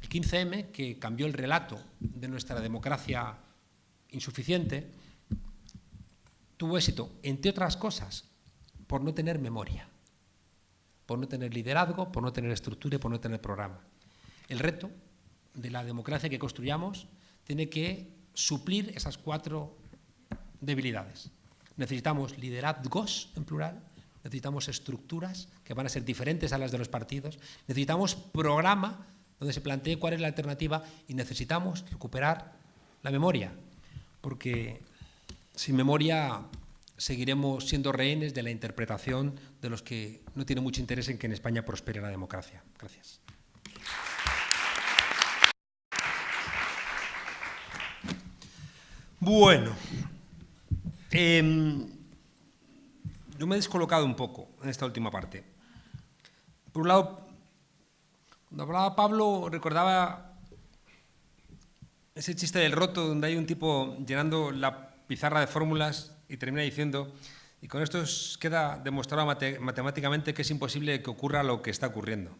15M, que cambió el relato de nuestra democracia insuficiente, tuvo éxito, entre otras cosas, por no tener memoria, por no tener liderazgo, por no tener estructura y por no tener programa. El reto de la democracia que construyamos tiene que suplir esas 4 debilidades. Necesitamos liderazgos, en plural, necesitamos estructuras que van a ser diferentes a las de los partidos, necesitamos programa donde se plantee cuál es la alternativa y necesitamos recuperar la memoria, porque sin memoria seguiremos siendo rehenes de la interpretación de los que no tienen mucho interés en que en España prospere la democracia. Gracias. Bueno, yo me he descolocado un poco en esta última parte. Por un lado, cuando hablaba Pablo, recordaba ese chiste del roto donde hay un tipo llenando la pizarra de fórmulas y termina diciendo, y con esto queda demostrado matemáticamente que es imposible que ocurra lo que está ocurriendo.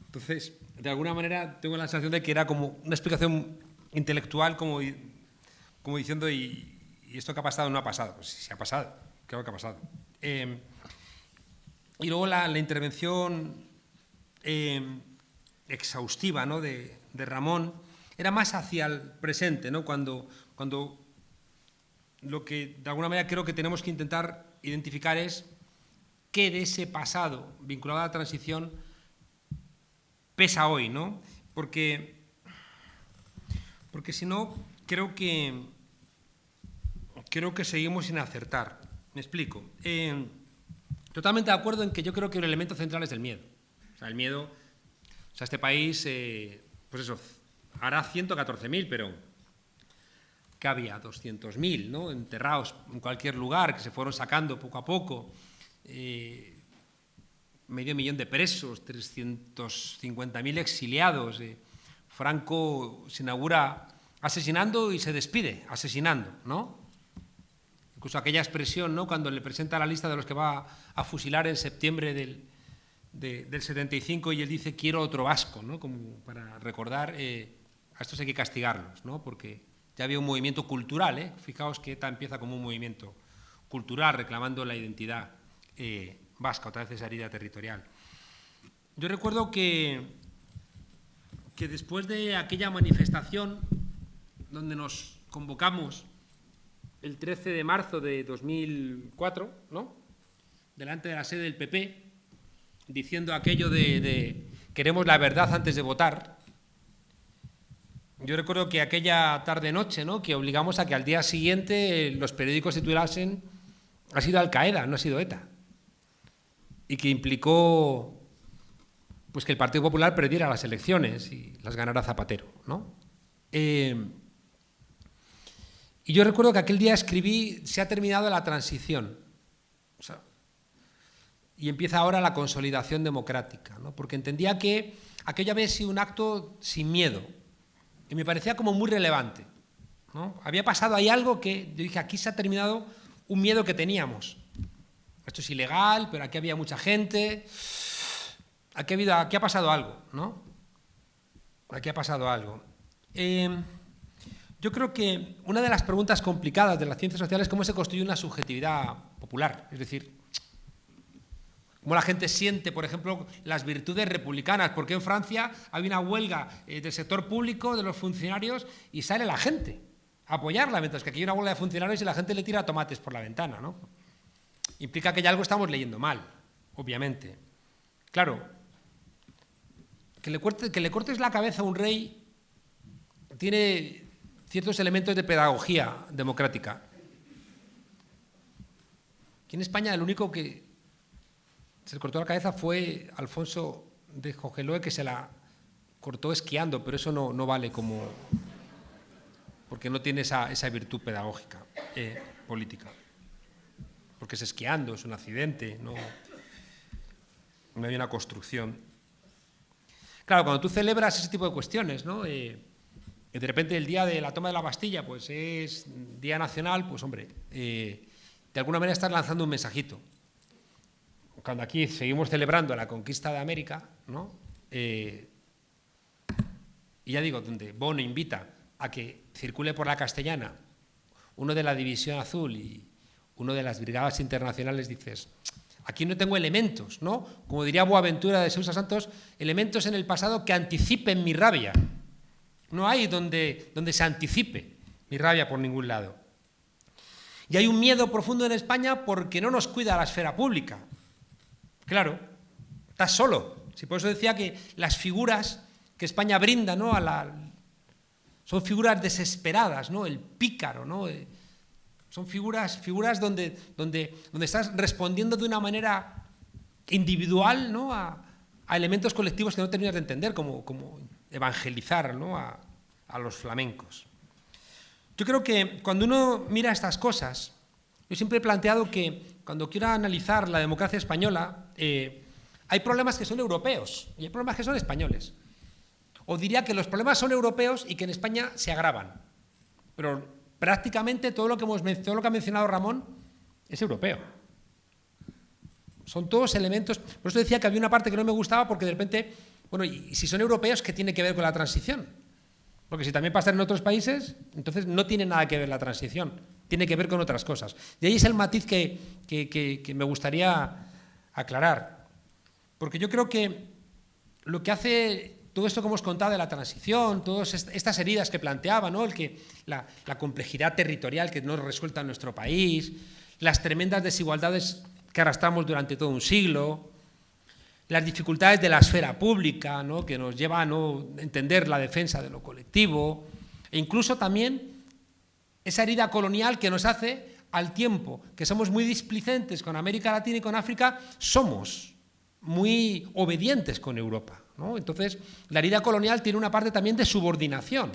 Entonces, de alguna manera tengo la sensación de que era como una explicación intelectual, como diciendo, y esto que ha pasado no ha pasado. Pues sí, ha pasado, claro que ha pasado. Y luego la intervención exhaustiva, ¿no?, de Ramón era más hacia el presente, ¿no?, cuando lo que de alguna manera creo que tenemos que intentar identificar es qué de ese pasado vinculado a la transición pesa hoy, ¿no? Porque si no, creo que seguimos sin acertar. Me explico. Totalmente de acuerdo en que yo creo que el elemento central es el miedo. O sea, el miedo, o sea, este país, pues eso, hará 114.000, pero que había 200.000, ¿no?, enterrados en cualquier lugar, que se fueron sacando poco a poco, medio millón de presos, 350.000 exiliados. Franco se inaugura asesinando y se despide asesinando, ¿no? Incluso aquella expresión, ¿no?, cuando le presenta la lista de los que va a fusilar en septiembre del 75 y él dice quiero otro vasco, ¿no?, como para recordar a estos hay que castigarlos, ¿no?, porque ya había un movimiento cultural, ¿eh? Fijaos que ETA empieza como un movimiento cultural reclamando la identidad vasca, otra vez esa herida territorial. Yo recuerdo que después de aquella manifestación donde nos convocamos el 13 de marzo de 2004, ¿no?, delante de la sede del PP, diciendo aquello de queremos la verdad antes de votar. Yo recuerdo que aquella tarde-noche, ¿no?, que obligamos a que al día siguiente los periódicos titulasen ha sido Al-Qaeda, no ha sido ETA, y que implicó pues que el Partido Popular perdiera las elecciones y las ganara Zapatero, ¿no? Y yo recuerdo que aquel día escribí, se ha terminado la transición, o sea, y empieza ahora la consolidación democrática, ¿no?, porque entendía que aquello había sido un acto sin miedo, y me parecía como muy relevante, ¿no? Había pasado ahí algo que yo dije, aquí se ha terminado un miedo que teníamos. Esto es ilegal, pero aquí había mucha gente. Aquí ha pasado algo, ¿no? Aquí ha pasado algo. Yo creo que una de las preguntas complicadas de las ciencias sociales es cómo se construye una subjetividad popular. Es decir, cómo la gente siente, por ejemplo, las virtudes republicanas. Porque en Francia hay una huelga del sector público, de los funcionarios, y sale la gente a apoyarla, mientras que aquí hay una huelga de funcionarios y la gente le tira tomates por la ventana, ¿no? Implica que ya algo estamos leyendo mal, obviamente. Claro, que le cortes la cabeza a un rey tiene ciertos elementos de pedagogía democrática. Aquí en España el único que se le cortó la cabeza fue Alfonso de Hohenlohe, que se la cortó esquiando, pero eso no vale como... porque no tiene esa virtud pedagógica, política. Porque es esquiando, es un accidente, no hay una construcción. Claro, cuando tú celebras ese tipo de cuestiones, ¿no? De repente el día de la toma de la Bastilla pues es día nacional, pues hombre, de alguna manera estás lanzando un mensajito. Cuando aquí seguimos celebrando la conquista de América, ¿no? Y ya digo, donde Bono invita a que circule por la Castellana uno de la División Azul y uno de las Brigadas Internacionales, dices, aquí no tengo elementos, ¿no? Como diría Boaventura de Sousa Santos, elementos en el pasado que anticipen mi rabia. No hay donde se anticipe mi rabia por ningún lado. Y hay un miedo profundo en España porque no nos cuida la esfera pública. Claro, estás solo. Si por eso decía que las figuras que España brinda, ¿no? Son figuras desesperadas, ¿no? El pícaro, ¿no? Son figuras donde estás respondiendo de una manera individual, ¿no? a elementos colectivos que no terminas de entender, como evangelizar, ¿no? a los flamencos. Yo creo que cuando uno mira estas cosas, yo siempre he planteado que cuando quiero analizar la democracia española, hay problemas que son europeos y hay problemas que son españoles. O diría que los problemas son europeos y que en España se agravan. Pero prácticamente todo lo que ha mencionado Ramón es europeo. Son todos elementos. Por eso decía que había una parte que no me gustaba porque de repente, bueno, y si son europeos, ¿qué tiene que ver con la transición? Porque si también pasa en otros países, entonces no tiene nada que ver la transición, tiene que ver con otras cosas. De ahí es el matiz que me gustaría aclarar. Porque yo creo que lo que hace todo esto que hemos contado de la transición, todas estas heridas que planteaba, ¿no? La complejidad territorial que no resuelta en nuestro país, las tremendas desigualdades que arrastramos durante todo un siglo, las dificultades de la esfera pública, ¿no? Que nos lleva a no entender la defensa de lo colectivo, e incluso también esa herida colonial que nos hace, al tiempo que somos muy displicentes con América Latina y con África, somos muy obedientes con Europa, ¿no? Entonces, la herida colonial tiene una parte también de subordinación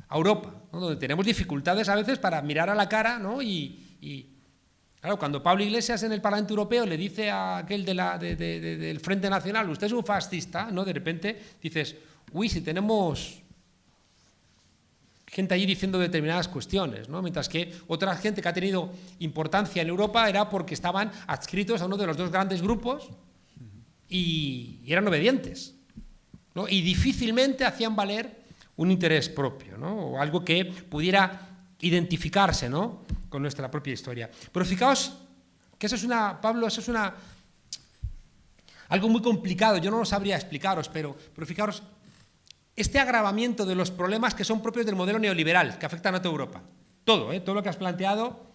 a Europa, ¿no? Donde tenemos dificultades a veces para mirar a la cara, ¿no? Y claro, cuando Pablo Iglesias en el Parlamento Europeo le dice a aquel del Frente Nacional, usted es un fascista, ¿no? De repente dices, uy, si tenemos gente allí diciendo determinadas cuestiones, ¿no? Mientras que otra gente que ha tenido importancia en Europa era porque estaban adscritos a uno de los dos grandes grupos y eran obedientes, ¿no? Y difícilmente hacían valer un interés propio, ¿no? O algo que pudiera identificarse, ¿no? Con nuestra propia historia. Pero fijaos que eso es algo muy complicado, yo no lo sabría explicaros, pero fijaos, este agravamiento de los problemas que son propios del modelo neoliberal, que afectan a toda Europa, todo lo que has planteado.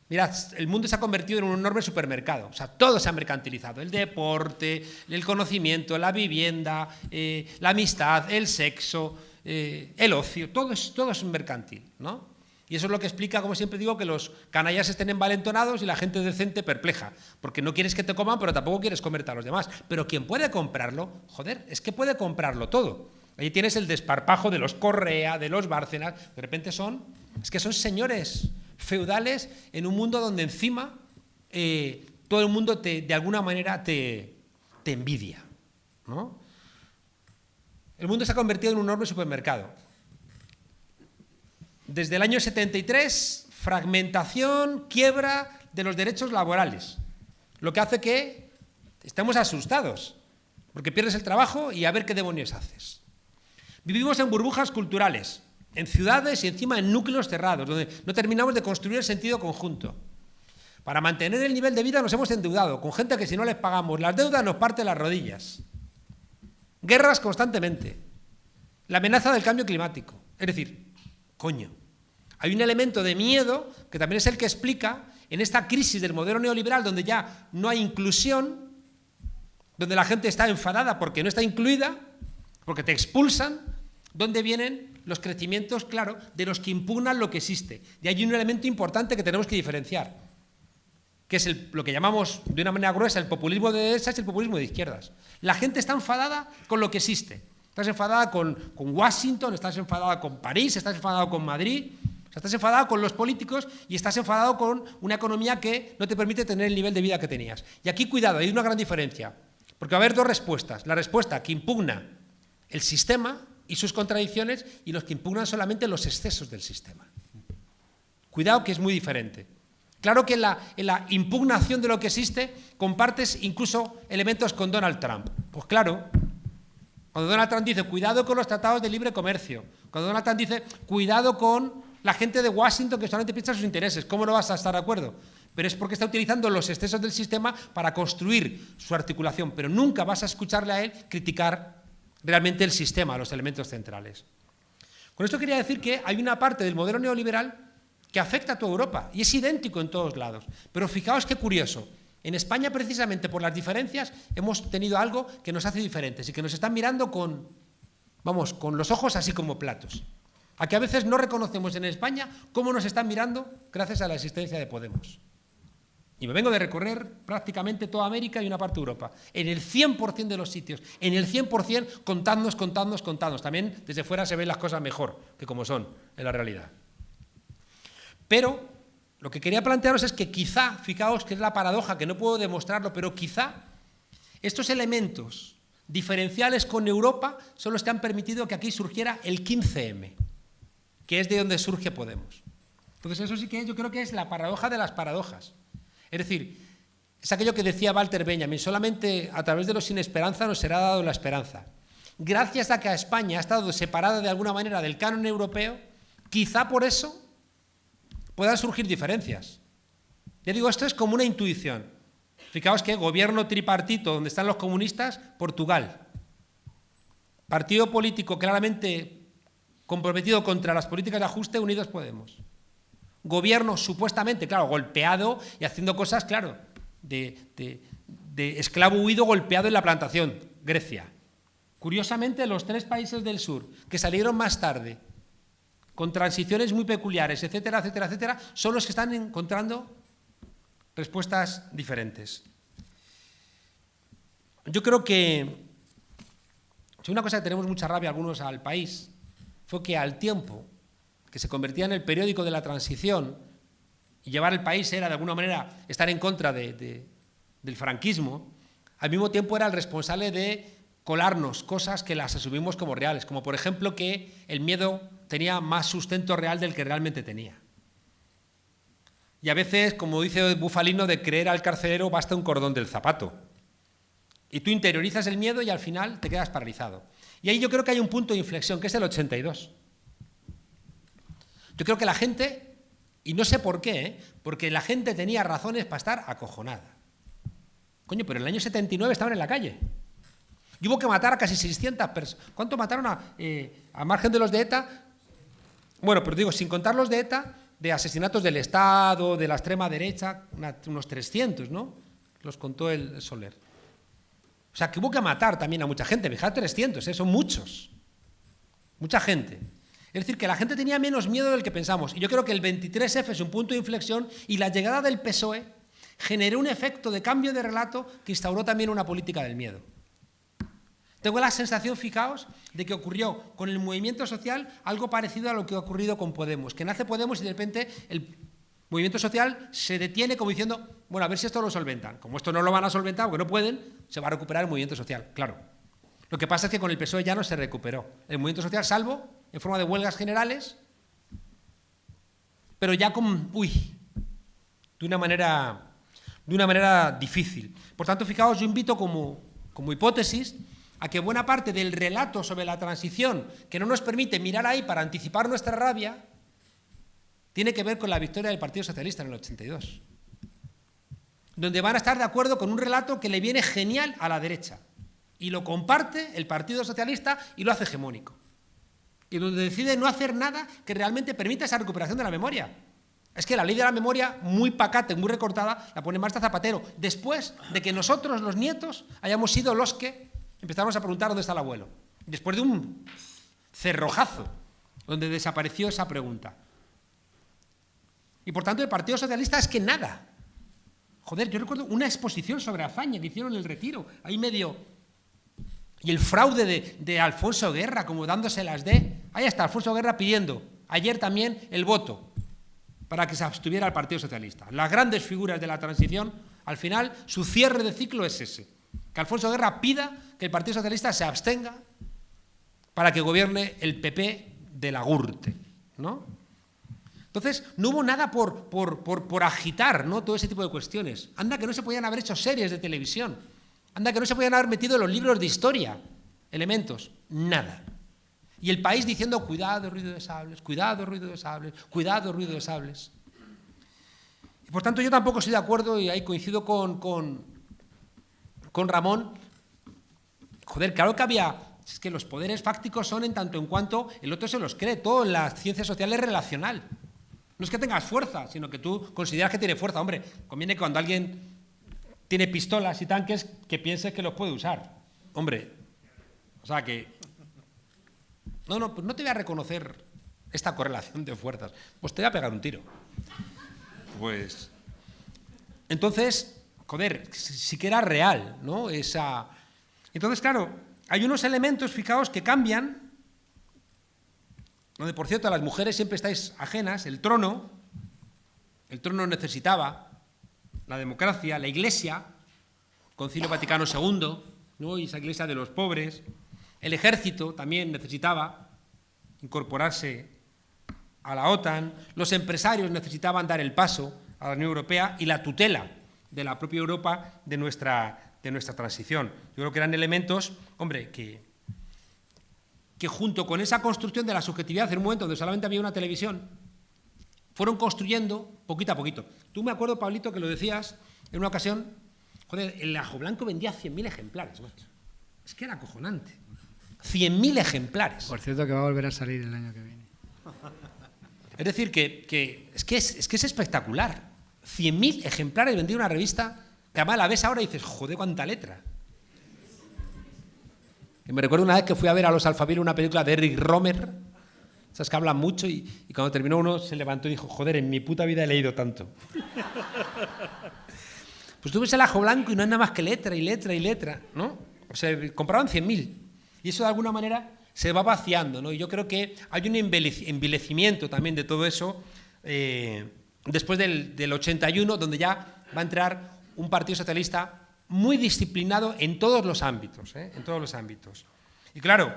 Mirad, el mundo se ha convertido en un enorme supermercado, o sea, todo se ha mercantilizado, el deporte, el conocimiento, la vivienda, la amistad, el sexo, el ocio, todo es mercantil, ¿no? Y eso es lo que explica, como siempre digo, que los canallas estén envalentonados y la gente decente perpleja, porque no quieres que te coman, pero tampoco quieres comerte a los demás. Pero quien puede comprarlo, joder, es que puede comprarlo todo. Ahí tienes el desparpajo de los Correa, de los Bárcenas, de repente son señores feudales en un mundo donde encima todo el mundo de alguna manera te envidia, ¿no? El mundo se ha convertido en un enorme supermercado. Desde el año 73, fragmentación, quiebra de los derechos laborales, lo que hace que estemos asustados, porque pierdes el trabajo y a ver qué demonios haces. Vivimos en burbujas culturales, en ciudades y encima en núcleos cerrados, donde no terminamos de construir el sentido conjunto. Para mantener el nivel de vida nos hemos endeudado, con gente que si no les pagamos las deudas nos parte las rodillas. Guerras constantemente. La amenaza del cambio climático. Es decir, coño, hay un elemento de miedo que también es el que explica en esta crisis del modelo neoliberal donde ya no hay inclusión, donde la gente está enfadada porque no está incluida, porque te expulsan, donde vienen los crecimientos, claro, de los que impugnan lo que existe. Y hay un elemento importante que tenemos que diferenciar, que es lo que llamamos de una manera gruesa el populismo de derechas y el populismo de izquierdas. La gente está enfadada con lo que existe. Estás enfadada con Washington, estás enfadada con París, estás enfadada con Madrid, o sea, estás enfadada con los políticos y estás enfadado con una economía que no te permite tener el nivel de vida que tenías. Y aquí, cuidado, hay una gran diferencia, porque va a haber dos respuestas. La respuesta que impugna el sistema y sus contradicciones y los que impugnan solamente los excesos del sistema. Cuidado, que es muy diferente. Claro que en la impugnación de lo que existe compartes incluso elementos con Donald Trump. Pues claro, cuando Donald Trump dice cuidado con los tratados de libre comercio, cuando Donald Trump dice cuidado con la gente de Washington que solamente piensa en sus intereses, ¿cómo no vas a estar de acuerdo? Pero es porque está utilizando los excesos del sistema para construir su articulación, pero nunca vas a escucharle a él criticar realmente el sistema, los elementos centrales. Con esto quería decir que hay una parte del modelo neoliberal que afecta a toda Europa y es idéntico en todos lados. Pero fijaos qué curioso, en España precisamente por las diferencias hemos tenido algo que nos hace diferentes y que nos están mirando con los ojos así como platos. A que a veces no reconocemos en España cómo nos están mirando gracias a la existencia de Podemos. Y me vengo de recorrer prácticamente toda América y una parte de Europa. En el 100% de los sitios, en el 100%, contadnos. También desde fuera se ven las cosas mejor que como son en la realidad. Pero lo que quería plantearos es que quizá, fijaos que es la paradoja, que no puedo demostrarlo, pero quizá estos elementos diferenciales con Europa son los que han permitido que aquí surgiera el 15M, que es de donde surge Podemos. Entonces eso sí que yo creo que es la paradoja de las paradojas. Es decir, es aquello que decía Walter Benjamin, solamente a través de los sin esperanza nos será dado la esperanza. Gracias a que a España ha estado separada de alguna manera del canon europeo, quizá por eso puedan surgir diferencias. Ya digo, esto es como una intuición. Fijaos que gobierno tripartito, donde están los comunistas, Portugal. Partido político claramente comprometido contra las políticas de ajuste, Unidos Podemos. Gobierno supuestamente, claro, golpeado y haciendo cosas, claro, de esclavo huido golpeado en la plantación, Grecia. Curiosamente, los tres países del sur que salieron más tarde, con transiciones muy peculiares, etcétera, etcétera, etcétera, son los que están encontrando respuestas diferentes. Yo creo que una cosa que tenemos mucha rabia algunos al país fue que al tiempo que se convertía en el periódico de la transición y llevar el país era de alguna manera estar en contra del franquismo, al mismo tiempo era el responsable de colarnos cosas que las asumimos como reales, como por ejemplo que el miedo tenía más sustento real del que realmente tenía. Y a veces, como dice Bufalino, de creer al carcelero basta un cordón del zapato. Y tú interiorizas el miedo y al final te quedas paralizado. Y ahí yo creo que hay un punto de inflexión, que es el 82. Yo creo que la gente, y no sé por qué, porque la gente tenía razones para estar acojonada. Coño, pero en el año 79 estaban en la calle. Y hubo que matar a casi 600 personas. ¿Cuánto mataron a margen de los de ETA? Bueno, pero digo, sin contar los de ETA, de asesinatos del Estado, de la extrema derecha, unos 300, ¿no? Los contó el Soler. O sea, que hubo que matar también a mucha gente. Fíjate, 300, son muchos. Mucha gente. Es decir, que la gente tenía menos miedo del que pensamos. Y yo creo que el 23F es un punto de inflexión y la llegada del PSOE generó un efecto de cambio de relato que instauró también una política del miedo. Tengo la sensación, fijaos, de que ocurrió con el movimiento social algo parecido a lo que ha ocurrido con Podemos, que nace Podemos y de repente el movimiento social se detiene como diciendo, bueno, a ver si esto lo solventan. Como esto no lo van a solventar, porque no pueden, se va a recuperar el movimiento social, claro. Lo que pasa es que con el PSOE ya no se recuperó el movimiento social, salvo en forma de huelgas generales, pero ya de una manera difícil. Por tanto, fijaos, yo invito como hipótesis a que buena parte del relato sobre la transición, que no nos permite mirar ahí para anticipar nuestra rabia, tiene que ver con la victoria del Partido Socialista en el 82, donde van a estar de acuerdo con un relato que le viene genial a la derecha, y lo comparte el Partido Socialista y lo hace hegemónico, y donde decide no hacer nada que realmente permita esa recuperación de la memoria. Es que la ley de la memoria, muy pacata, muy recortada, la pone en marcha Zapatero, después de que nosotros, los nietos, hayamos sido los que empezamos a preguntar dónde está el abuelo. Después de un cerrojazo, donde desapareció esa pregunta. Y por tanto el Partido Socialista es que nada. Joder, yo recuerdo una exposición sobre Azaña que hicieron en el Retiro, ahí medio. Y el fraude de Alfonso Guerra, como dándoselas de. Ahí está, Alfonso Guerra pidiendo ayer también el voto para que se abstuviera el Partido Socialista. Las grandes figuras de la transición, al final, su cierre de ciclo es ese. Que Alfonso Guerra pida que el Partido Socialista se abstenga para que gobierne el PP de la Gürtel, ¿no? Entonces, no hubo nada por agitar, ¿no?, todo ese tipo de cuestiones. Anda que no se podían haber hecho series de televisión. Anda que no se podían haber metido en los libros de historia elementos. Nada. Y el país diciendo, cuidado, ruido de sables, cuidado, ruido de sables, cuidado, ruido de sables. Y por tanto, yo tampoco estoy de acuerdo, y ahí coincido con Ramón. Joder, claro que había... Es que los poderes fácticos son en tanto en cuanto el otro se los cree. Todo en las ciencias sociales es relacional. No es que tengas fuerza, sino que tú consideras que tiene fuerza. Hombre, conviene que cuando alguien tiene pistolas y tanques, que piense que los puede usar. Hombre, o sea que... No, pues no te voy a reconocer esta correlación de fuerzas. Pues te voy a pegar un tiro. Pues... Entonces, joder, sí que era real, ¿no? Esa... Entonces, claro, hay unos elementos, fijaos, que cambian, donde, por cierto, a las mujeres siempre estáis ajenas. El trono necesitaba la democracia, la Iglesia, Concilio Vaticano II, ¿no?, y esa Iglesia de los pobres. El ejército también necesitaba incorporarse a la OTAN. Los empresarios necesitaban dar el paso a la Unión Europea y la tutela de la propia Europa de nuestra transición. Yo creo que eran elementos, hombre, que junto con esa construcción de la subjetividad en un momento donde solamente había una televisión, fueron construyendo poquito a poquito. Tú, me acuerdo, Pablito, que lo decías en una ocasión, joder, el Ajo Blanco vendía 100.000 ejemplares, macho. Es que era acojonante. 100.000 ejemplares. Por cierto, que va a volver a salir el año que viene. Es decir, que es espectacular. 100.000 ejemplares vendía una revista que además la ves ahora y dices, joder, cuánta letra. Que me recuerdo una vez que fui a ver a los Alphaville una película de Eric Romer, esas que hablan mucho, y cuando terminó uno se levantó y dijo, joder, en mi puta vida he leído tanto. Pues tú ves el Ajo Blanco y no hay nada más que letra y letra y letra, ¿no? O sea, compraban 100.000. Y eso de alguna manera se va vaciando, ¿no? Y yo creo que hay un envilecimiento también de todo eso después del 81, donde ya va a entrar un Partido Socialista muy disciplinado en todos los ámbitos, en todos los ámbitos. Y claro,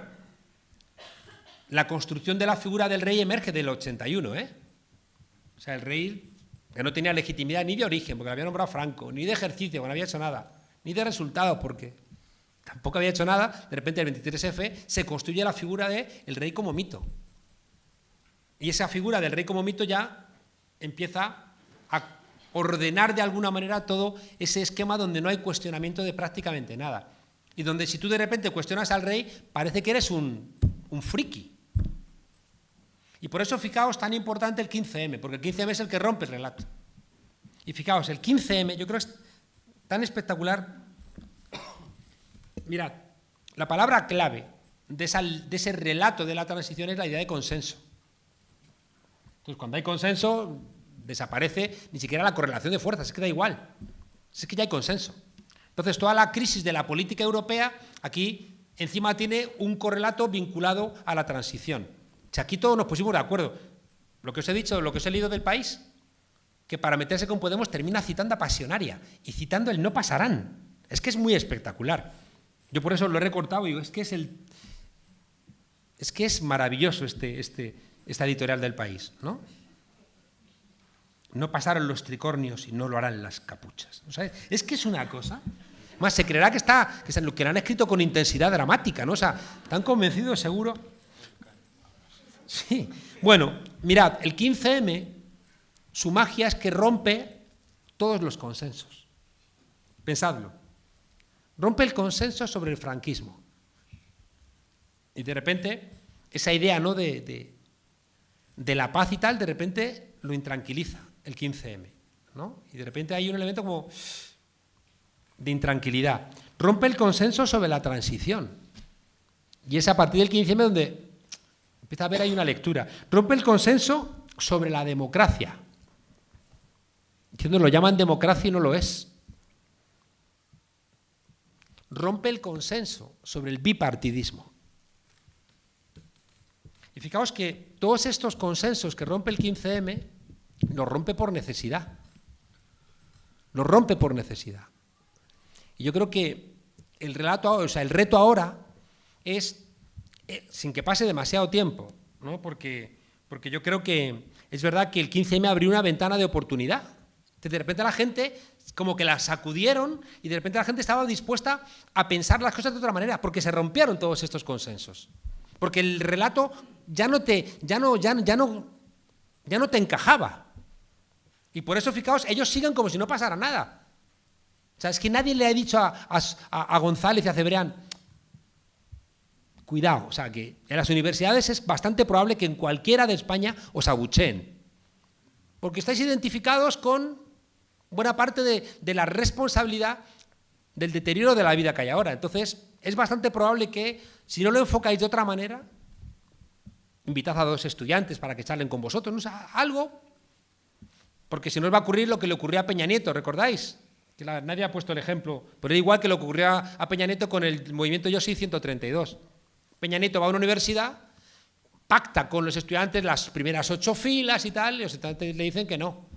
la construcción de la figura del rey emerge del 81, O sea, el rey que no tenía legitimidad ni de origen, porque lo había nombrado Franco, ni de ejercicio, porque no había hecho nada, ni de resultados, porque tampoco había hecho nada. De repente, el 23F se construye la figura del rey como mito. Y esa figura del rey como mito ya empieza a ordenar de alguna manera todo ese esquema donde no hay cuestionamiento de prácticamente nada. Y donde si tú de repente cuestionas al rey, parece que eres un friki. Y por eso, fijaos, tan importante el 15M, porque el 15M es el que rompe el relato. Y fijaos, el 15M yo creo que es tan espectacular. Mirad, la palabra clave de ese relato de la transición es la idea de consenso. Entonces, cuando hay consenso, desaparece ni siquiera la correlación de fuerzas, es que da igual, es que ya hay consenso. Entonces, toda la crisis de la política europea aquí encima tiene un correlato vinculado a la transición. Si aquí todos nos pusimos de acuerdo, lo que os he dicho, lo que os he leído del País, que para meterse con Podemos termina citando a Pasionaria y citando el no pasarán. Es que es muy espectacular. Yo por eso lo he recortado y digo, es que es maravilloso esta editorial del País, ¿no? No pasaron los tricornios y no lo harán las capuchas, ¿no sabes? Es que es una cosa. Más se creerá que lo que lo han escrito con intensidad dramática, ¿no? O sea, están convencidos seguro. Sí. Bueno, mirad, el 15M, su magia es que rompe todos los consensos. Pensadlo. Rompe el consenso sobre el franquismo. Y de repente, esa idea, ¿no?, de la paz y tal, de repente lo intranquiliza, el 15M, ¿no? Y de repente hay un elemento como de intranquilidad. Rompe el consenso sobre la transición. Y es a partir del 15M donde empieza a haber ahí una lectura. Rompe el consenso sobre la democracia. diciendo lo llaman democracia y no lo es. Rompe el consenso sobre el bipartidismo. Y fijaos que todos estos consensos que rompe el 15M los rompe por necesidad. Los rompe por necesidad. Y yo creo que el reto ahora es, sin que pase demasiado tiempo, ¿no? Porque yo creo que es verdad que el 15M abrió una ventana de oportunidad. De repente la gente como que la sacudieron y de repente la gente estaba dispuesta a pensar las cosas de otra manera, porque se rompieron todos estos consensos. Porque el relato ya no te encajaba. Y por eso, fijaos, ellos siguen como si no pasara nada. O sea, es que nadie le ha dicho a González y a Cebrián, cuidado, o sea, que en las universidades es bastante probable que en cualquiera de España os abucheen. Porque estáis identificados con buena parte de la responsabilidad del deterioro de la vida que hay ahora. Entonces, es bastante probable que, si no lo enfocáis de otra manera, invitad a 2 estudiantes para que charlen con vosotros, no sé, algo, porque si no os va a ocurrir lo que le ocurrió a Peña Nieto, ¿recordáis? Que nadie ha puesto el ejemplo, pero era igual que le ocurrió a Peña Nieto con el movimiento Yo Sí 132. Peña Nieto va a una universidad, pacta con los estudiantes las primeras 8 filas y tal, y los estudiantes le dicen que no,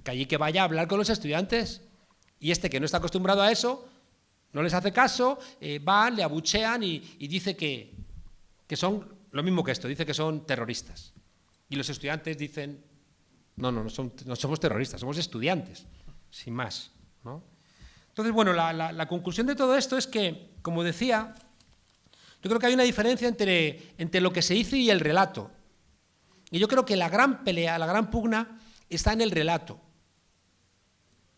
que allí que vaya a hablar con los estudiantes. Y este, que no está acostumbrado a eso, no les hace caso, van, le abuchean y dice que son lo mismo que esto, dice que son terroristas. Y los estudiantes dicen, no somos terroristas, somos estudiantes, sin más, ¿no? Entonces, bueno, la conclusión de todo esto es que, como decía, yo creo que hay una diferencia entre lo que se dice y el relato. Y yo creo que la gran pelea, la gran pugna, está en el relato.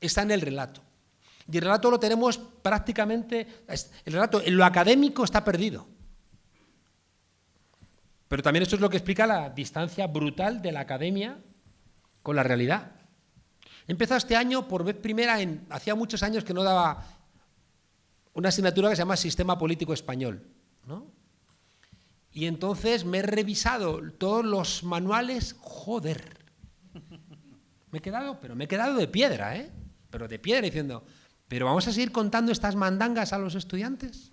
Está en el relato. Y el relato lo tenemos prácticamente, el relato en lo académico está perdido. Pero también esto es lo que explica la distancia brutal de la academia con la realidad. He empezado este año por vez primera, hacía muchos años que no daba una asignatura que se llama Sistema Político Español, ¿no? Y entonces me he revisado todos los manuales, joder. Me he quedado de piedra, ¿eh? Pero de piedra, diciendo, ¿pero vamos a seguir contando estas mandangas a los estudiantes?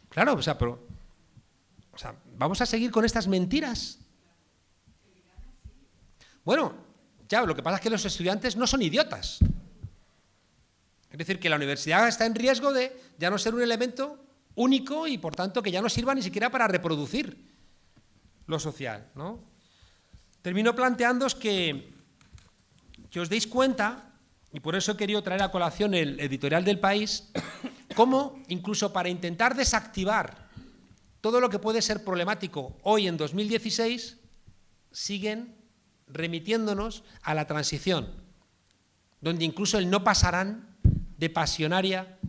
Claro, ¿vamos a seguir con estas mentiras? Bueno, ya, lo que pasa es que los estudiantes no son idiotas. Es decir, que la universidad está en riesgo de ya no ser un elemento único y, por tanto, que ya no sirva ni siquiera para reproducir lo social, ¿no? Termino planteándoos que os deis cuenta, y por eso he querido traer a colación el editorial del País, cómo, incluso para intentar desactivar todo lo que puede ser problemático hoy en 2016, siguen remitiéndonos a la transición, donde incluso el no pasarán de pasionaria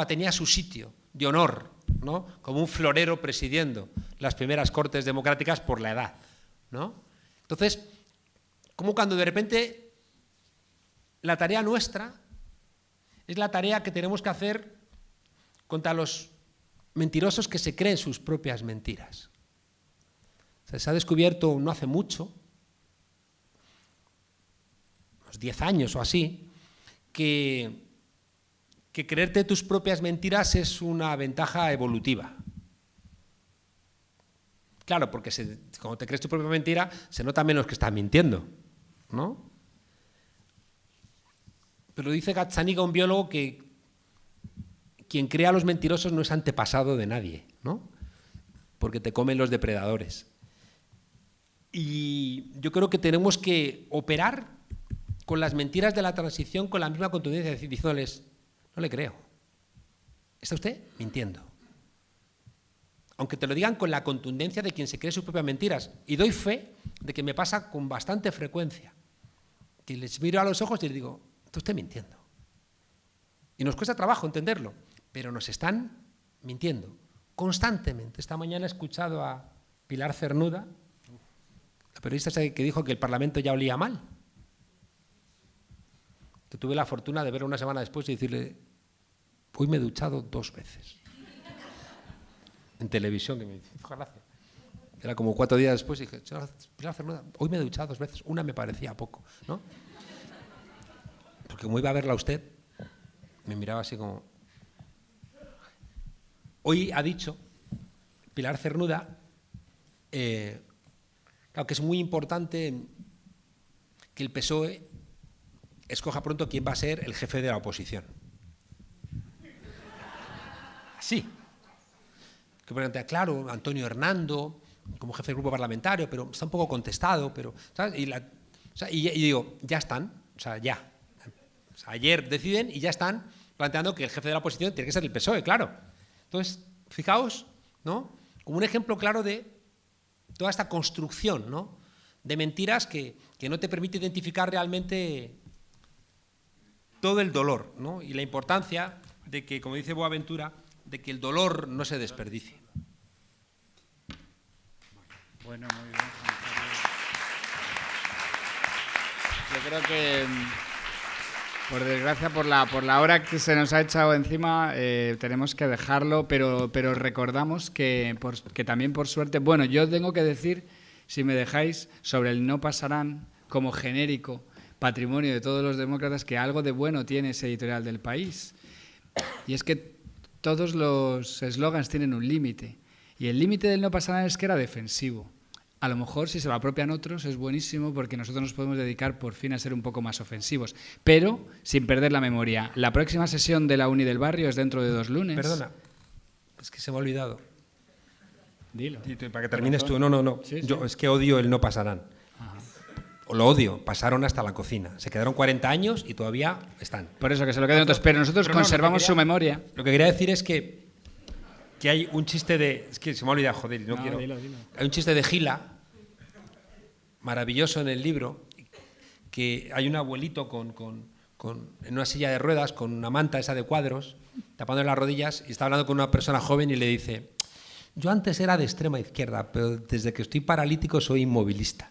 tenía su sitio de honor, ¿no? Como un florero presidiendo las primeras cortes democráticas por la edad, ¿no? Entonces, como cuando de repente la tarea nuestra es la tarea que tenemos que hacer contra los mentirosos que se creen sus propias mentiras. O sea, se ha descubierto no hace mucho, unos 10 años o así, que creerte tus propias mentiras es una ventaja evolutiva. Claro, porque cuando te crees tu propia mentira, se nota menos que estás mintiendo, ¿no? Pero dice Gazzaniga, un biólogo, que quien crea a los mentirosos no es antepasado de nadie, ¿no? Porque te comen los depredadores. Y yo creo que tenemos que operar con las mentiras de la transición con la misma contundencia, diciéndoles, no le creo. ¿Está usted mintiendo? Aunque te lo digan con la contundencia de quien se cree sus propias mentiras. Y doy fe de que me pasa con bastante frecuencia. Que les miro a los ojos y les digo, está usted mintiendo. Y nos cuesta trabajo entenderlo, pero nos están mintiendo constantemente. Esta mañana he escuchado a Pilar Cernuda, la periodista que dijo que el Parlamento ya olía mal. Que tuve la fortuna de verla una semana después y decirle, hoy me he duchado 2 veces. En televisión, que me hizo gracia. Era como 4 días después y dije, Pilar Cernuda, hoy me he duchado 2 veces, una me parecía poco, ¿no? como iba a verla usted, me miraba así como... Hoy ha dicho Pilar Cernuda, claro, que es muy importante que el PSOE escoja pronto quién va a ser el jefe de la oposición. Así. Que plantea, claro, Antonio Hernando, como jefe del grupo parlamentario, pero está un poco contestado, pero, ¿sabes? Y digo, ya están, o sea, ya. O sea, ayer deciden y ya están planteando que el jefe de la oposición tiene que ser el PSOE, claro. Entonces, fijaos, ¿no? Como un ejemplo claro de toda esta construcción, ¿no? De mentiras que no te permite identificar realmente todo el dolor, ¿no? Y la importancia de que, como dice Boaventura, de que el dolor no se desperdicie. Bueno, muy bien. Yo creo que, por desgracia, por la hora que se nos ha echado encima, tenemos que dejarlo, pero recordamos que también, por suerte, bueno, yo tengo que decir, si me dejáis, sobre el no pasarán como genérico patrimonio de todos los demócratas, que algo de bueno tiene ese editorial del País. Y es que todos los eslogans tienen un límite. Y el límite del no pasarán es que era defensivo. A lo mejor, si se lo apropian otros, es buenísimo porque nosotros nos podemos dedicar por fin a ser un poco más ofensivos. Pero sin perder la memoria. La próxima sesión de la Uni del Barrio es dentro de 2 lunes. Perdona, es que se me ha olvidado. Dilo. Para que termines tú. No. Sí, sí. Yo es que odio el no pasarán. Ajá. O lo odio, pasaron hasta la cocina. Se quedaron 40 años y todavía están. Por eso, que se lo queden otros. Pero nosotros conservamos su memoria. Lo que quería decir es que hay un chiste de... Es que se me ha olvidado, joder, no quiero. Dilo. Hay un chiste de Gila, maravilloso en el libro, que hay un abuelito en una silla de ruedas con una manta esa de cuadros, tapándole las rodillas, y está hablando con una persona joven y le dice: yo antes era de extrema izquierda, pero desde que estoy paralítico soy inmovilista.